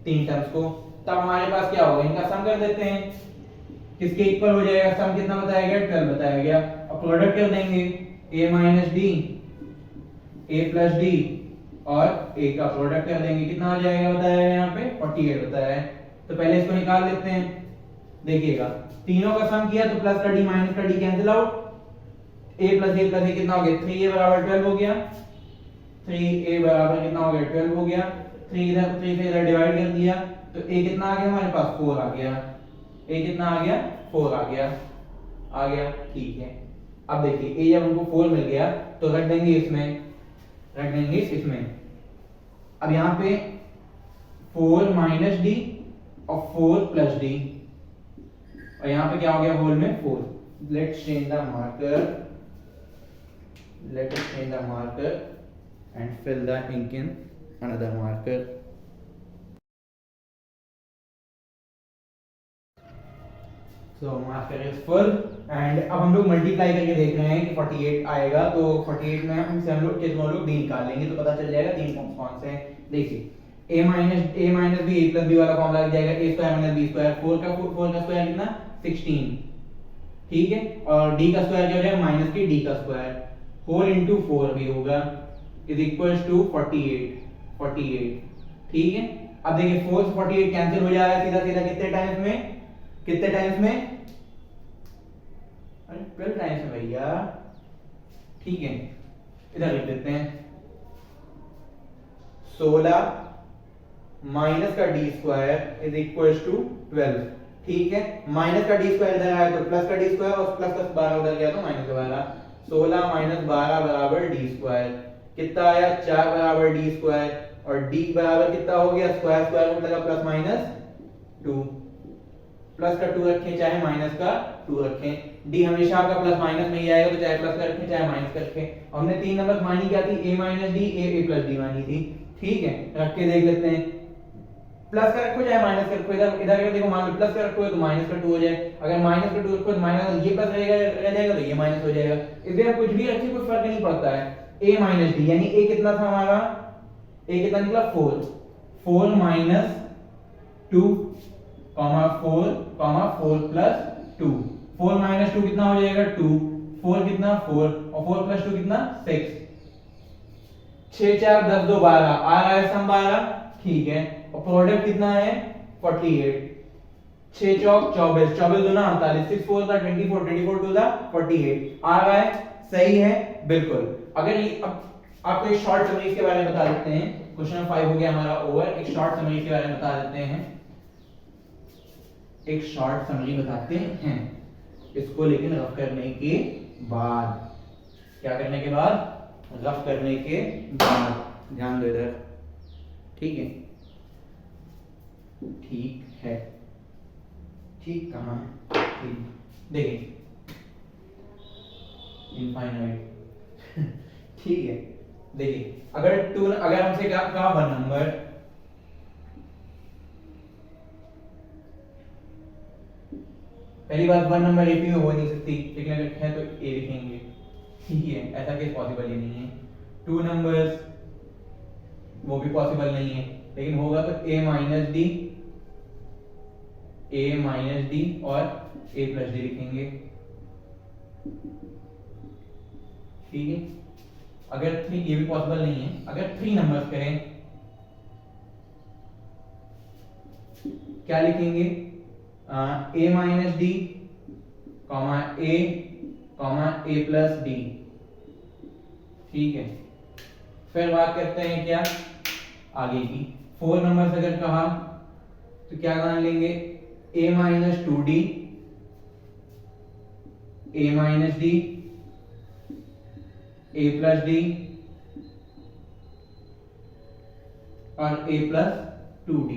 3 टर्म्स को। तब हमारे पास क्या होगा, इनका सम कर देते हैं, किसके इक्वल हो जाएगा, सम कितना बताया गया, 12 बताया गया। अब प्रोडक्ट कर देंगे a minus D a plus D और a का प्रोडक्ट कर देंगे, कितना हो जाएगा बताया है यहाँ पे 48 बताया है। तो पहले इसको निकाल लेते हैं। देखिएगा तीनों का सम किया तो प्लस का डी माइनस का D cancel out, a plus A कितना हो गया 3a बराबर 12 हो गया, 3a बराबर कितना हो गया 12 हो गया, 3 इधर 3 से इधर डिवाइड कर दिया तो a कितना आ गया हमारे पास 4 आ गया, a कितना आ गया 4 आ गया ठीक है। अब देखिए a जब हमको 4 मिल गया तो रख देंगे इसमें। अब यहाँ पे 4 माइनस डी और 4 प्लस डी, और यहाँ पे क्या हो गया होल में 4। Let's change the marker and fill the ink in another marker. So marker is full and अब हम लोग मल्टीप्लाई करके देख रहे हैं कि 48 आएगा, तो 48 में हम लोग डी निकाल लेंगे तो पता चल जाएगा तीन टर्म्स कौन से हैं। देखिए a minus b a plus b वाला फॉर्मूला लग जाएगा a square minus b square, 4 का स्क्वायर कितना 16 ठीक है, और d का स्क्वायर क्या हो जाएगा माइनस के d का स्क्वायर होल इनटू 4 भी होगा इज इक्वल्स टू 48 ठीक है। अब देखिए 4 से 48 कैंसिल हो जाएगा सीधा कितने टाइम्स में अरे 12 टाइम्स में भैया ठीक है। इधर लिख देते हैं 16 माइनस का D square is equals to 12 ठीक है। माइनस का डी स्क्वायर इधर आया तो प्लस का डी स्क्वायर और प्लस का 12 उधर गया तो माइनस का 12, 16 माइनस 12 बराबर डी स्क्वायर कितना आया 4 बराबर डी स्क्वायर, और डी बराबर कितना हो गया स्क्वायर रूट लगा प्लस माइनस 2, प्लस का 2 रखें चाहे माइनस का 2 रखें, डी हमेशा आपका प्लस माइनस में ही आएगा तो चाहे प्लस का रखें चाहे माइनस का रखें। हमने तीन नंबर मानी क्या थी a minus D a plus D मानी थी ठीक है। रख के देख लेते हैं प्लस का रखो चाहे माइनस का रखो, इधर अगर देखो मान लो प्लस का रखो तो माइनस का 2 हो जाए, अगर माइनस का 2 रखो तो माइनस ये प्लस रह जाएगा तो ये माइनस हो जाएगा। इसलिए कुछ भी रखिए कोई फर्क नहीं पड़ता है। a माइनस डी यानी a कितना था हमारा a कितना निकला 4 माइनस 2 4 प्लस 2, 4 माइनस 2 कितना हो जाएगा 2, 4 कितना 4 और 4 प्लस 2 कितना 6, 6 4 10 2 12 आ रहा है सम 12 ठीक है, और प्रोडक्ट कितना है 48, 6 चौक 24 24 दूना 48, 6 4 का 24 24 टू द 48 आ रहा है सही है बिल्कुल। अगर अब आपको एक शॉर्ट समरी इसके बारे में बता देते हैं, क्वेश्चन 5 हो गया हमारा ओवर। एक शॉर्ट समरी के बारे में बता देते हैं, एक शॉर्ट समरी बताते हैं इसको, लेकिन रफ करने के बाद, क्या करने के बाद रफ करने के बाद, ध्यान दो इधर ठीक है। ठीक कहाँ है ठीक देखिए इनफाइनाइट ठीक है। देखिए अगर हमसे कहा 1 नंबर, पहली बात 1 नंबर एपी में हो नहीं सकती, लेकिन अगर है तो ए लिखेंगे ठीक है, ऐसा केस पॉसिबल ही नहीं है। 2 नंबर्स वो भी पॉसिबल नहीं है, लेकिन होगा तो a माइनस डी और a प्लस डी लिखेंगे ठीक है। अगर 3 ये भी पॉसिबल नहीं है। अगर 3 नंबर्स करें क्या लिखेंगे a minus D a plus D ठीक है। फिर बात करते हैं क्या आगे की। 4 नंबर अगर कहा तो क्या मान लेंगे a minus 2d a minus D a plus D और a प्लस 2d।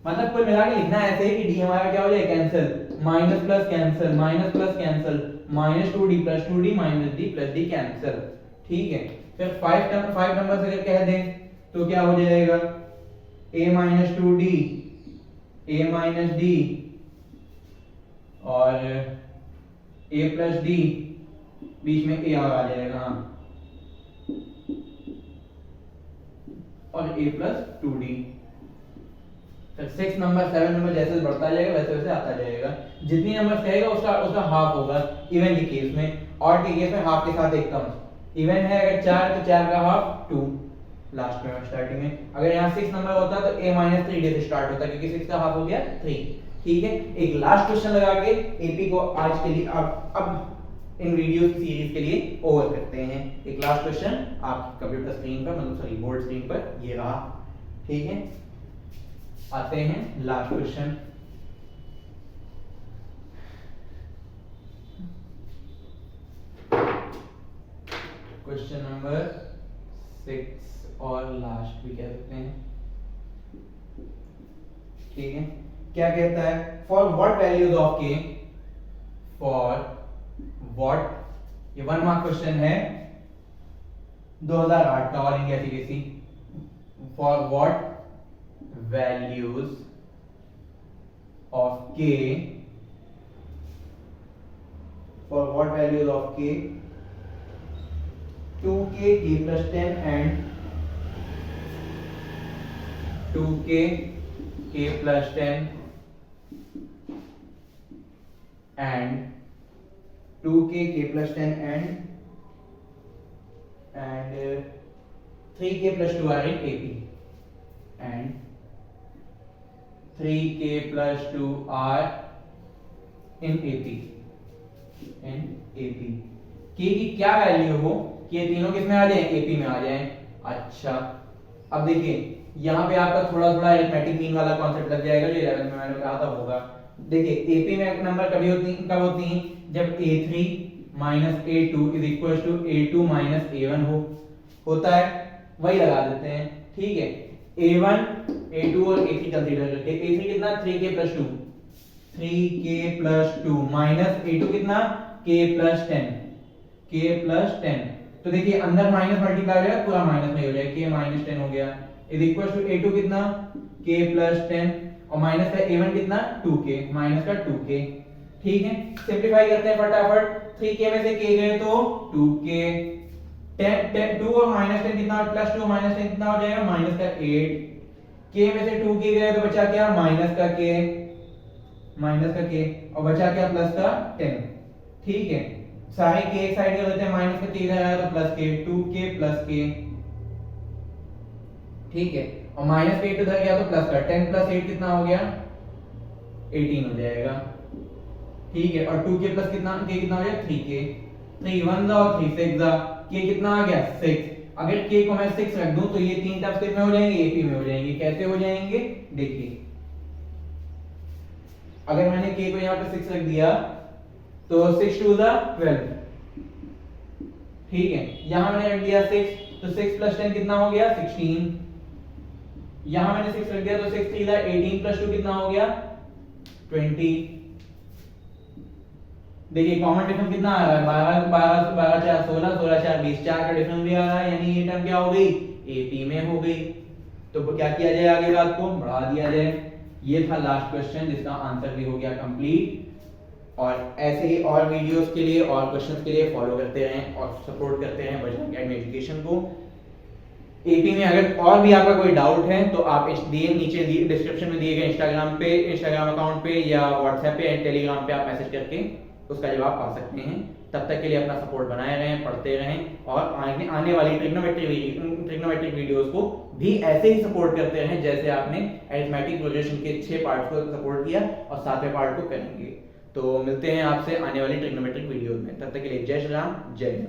मतलब कुल मिला के लिखना ऐसे है कि d हमारा क्या हो जाए cancel, minus plus cancel minus 2d plus 2d minus d plus d cancel ठीक है। फिर 5 नंबर अगर कह दें तो क्या हो जाएगा a माइनस 2d a माइनस d और a प्लस d, बीच में a और आ जाएगा और a प्लस 2d। फिर 6 नंबर 7 नंबर जैसे बढ़ता जाएगा वैसे वैसे आता जाएगा। जितनी नंबर कहेगा उसका हाफ होगा इवन के केस में, और के केस में हाफ के साथ एक टर्म। इवन है अगर 4 तो 4 का हाफ 2, लास्ट में स्टार्टिंग में। अगर यहाँ 6 नंबर होता तो a माइनस 3d से स्टार्ट होता, क्योंकि 6 का हाफ हो गया 3। ठीक है, एक लास्ट क्वेश्चन लगा के एपी को आज के लिए अब इन वीडियो की सीरीज के लिए ओवर करते हैं। एक लास्ट क्वेश्चन आपकी कंप्यूटर स्क्रीन पर, मतलब सॉरी बोर्ड स्क्रीन पर ये रहा। ठीक है, आते हैं लास्ट क्वेश्चन। क्वेश्चन नंबर 6 और लास्ट भी कह सकते हैं। ठीक है, क्या कहता है, फॉर व्हाट वैल्यूज ऑफ के, फॉर व्हाट, ये 1 मार्क क्वेश्चन है 2008 का, all India CBSE. For what values of के, फॉर व्हाट वैल्यूज ऑफ के 2k k plus 10 and 2k k plus 10 and 2k k plus 10 and 3k plus 2 are in AP, and 3k plus 2 are in AP, k की क्या value हो कि ये तीनों किसमें आ जाएं, एपी में आ जाएं। अच्छा, अब देखिए यहाँ पे आपका थोड़ा थोड़ा अरिथमेटिक मीन वाला कॉन्सेप्ट लग जाएगा, जो 11 में मैंने कहा था होगा। देखिए एपी में नंबर कभी होती हैं, कब होती हैं, जब a3 minus a2 is equal to a2 minus a1 होता है, वही लगा देते हैं। ठीक है, a1 a2 और a3 कंसीडर करके, a3 कितना 3k plus 2, 3k plus 2 minus a2 कितना k प्लस 10, k प्लस 10। तो देखिए अंदर माइनस मल्टीप्लाई हो जाएगा, पूरा माइनस में हो जाएगा, k माइनस 10 हो गया, इज इक्वल टू a2 कितना k प्लस 10 और माइनस का a1 कितना 2k, माइनस का 2k। ठीक है, सिंपलीफाई करते हैं फटाफट, 3k में से k गए तो 2k, 10 2 और माइनस 10 कितना, प्लस 2 माइनस 10 कितना हो जाएगा, माइनस का 8, k में से 2k गए तो बचा क्या, माइनस का k, माइनस का k और बचा क्या, प्लस का 10। ठीक है, सारे के एक साइड कर देते हैं, माइनस का k इधर आया तो plus k, 2k plus k। ठीक है, और माइनस का 8 उधर गया तो प्लस का 10 प्लस 8 कितना हो गया, 18 हो जाएगा। ठीक है, और 2k प्लस कितना, k कितना हो जाएगा 3k, 3 1 दा और 3 6 दा, k कितना आ गया 6। अगर k को मैं 6 रख दूं तो ये तीन टर्म्स कितने हो जाएंगे, एपी में हो जाएंगे। कैसे हो जाएंगे, देखिए अगर मैंने k को यहां पे 6 रख दिया तो 6 2 दा 12। ठीक है, यहां मैंने रख दिया 6 तो 6 प्लस 10 कितना हो गया 16। यहां मैंने 6 रख दिया तो 6 3 दा 18 प्लस 2 कितना हो गया 20। देखिए कॉमन डिफरेंस कितना आ रहा है, 12 12 12 4 16 16 4 20, 4 का डिफरेंस भी आ रहा है, यानी ये टर्म क्या हो गई, एपी में हो गई। तो क्या किया जाए, आगे बात को बढ़ा दिया जाए। ये था लास्ट क्वेश्चन, जिसका आंसर भी हो गया कंप्लीट। और ऐसे ही और वीडियोस के लिए और क्वेश्चंस के लिए फॉलो करते रहें और सपोर्ट करते रहें बजरंग एकेडमी एजुकेशन को। एपी में अगर और भी आपका कोई डाउट है तो आप नीचे डिस्क्रिप्शन में दिए गए इंस्टाग्राम अकाउंट पे या व्हाट्सएप पे या टेलीग्राम पे आप मैसेज करके उसका जवाब पा सकते हैं। तब तक के लिए अपना सपोर्ट बनाए रहें, पढ़ते रहें और आने वाली ट्रिग्नोमेट्रिक वीडियोस को भी ऐसे ही सपोर्ट करते रहें जैसे आपने अरिथमेटिक प्रोग्रेशन के 6 पार्ट्स को सपोर्ट किया और 7वें पार्ट को करेंगे। तो मिलते हैं आपसे आने वाली ट्रिग्नोमेट्रिक वीडियोस में, तब तक के लिए जय श्री राम, जय हिंद।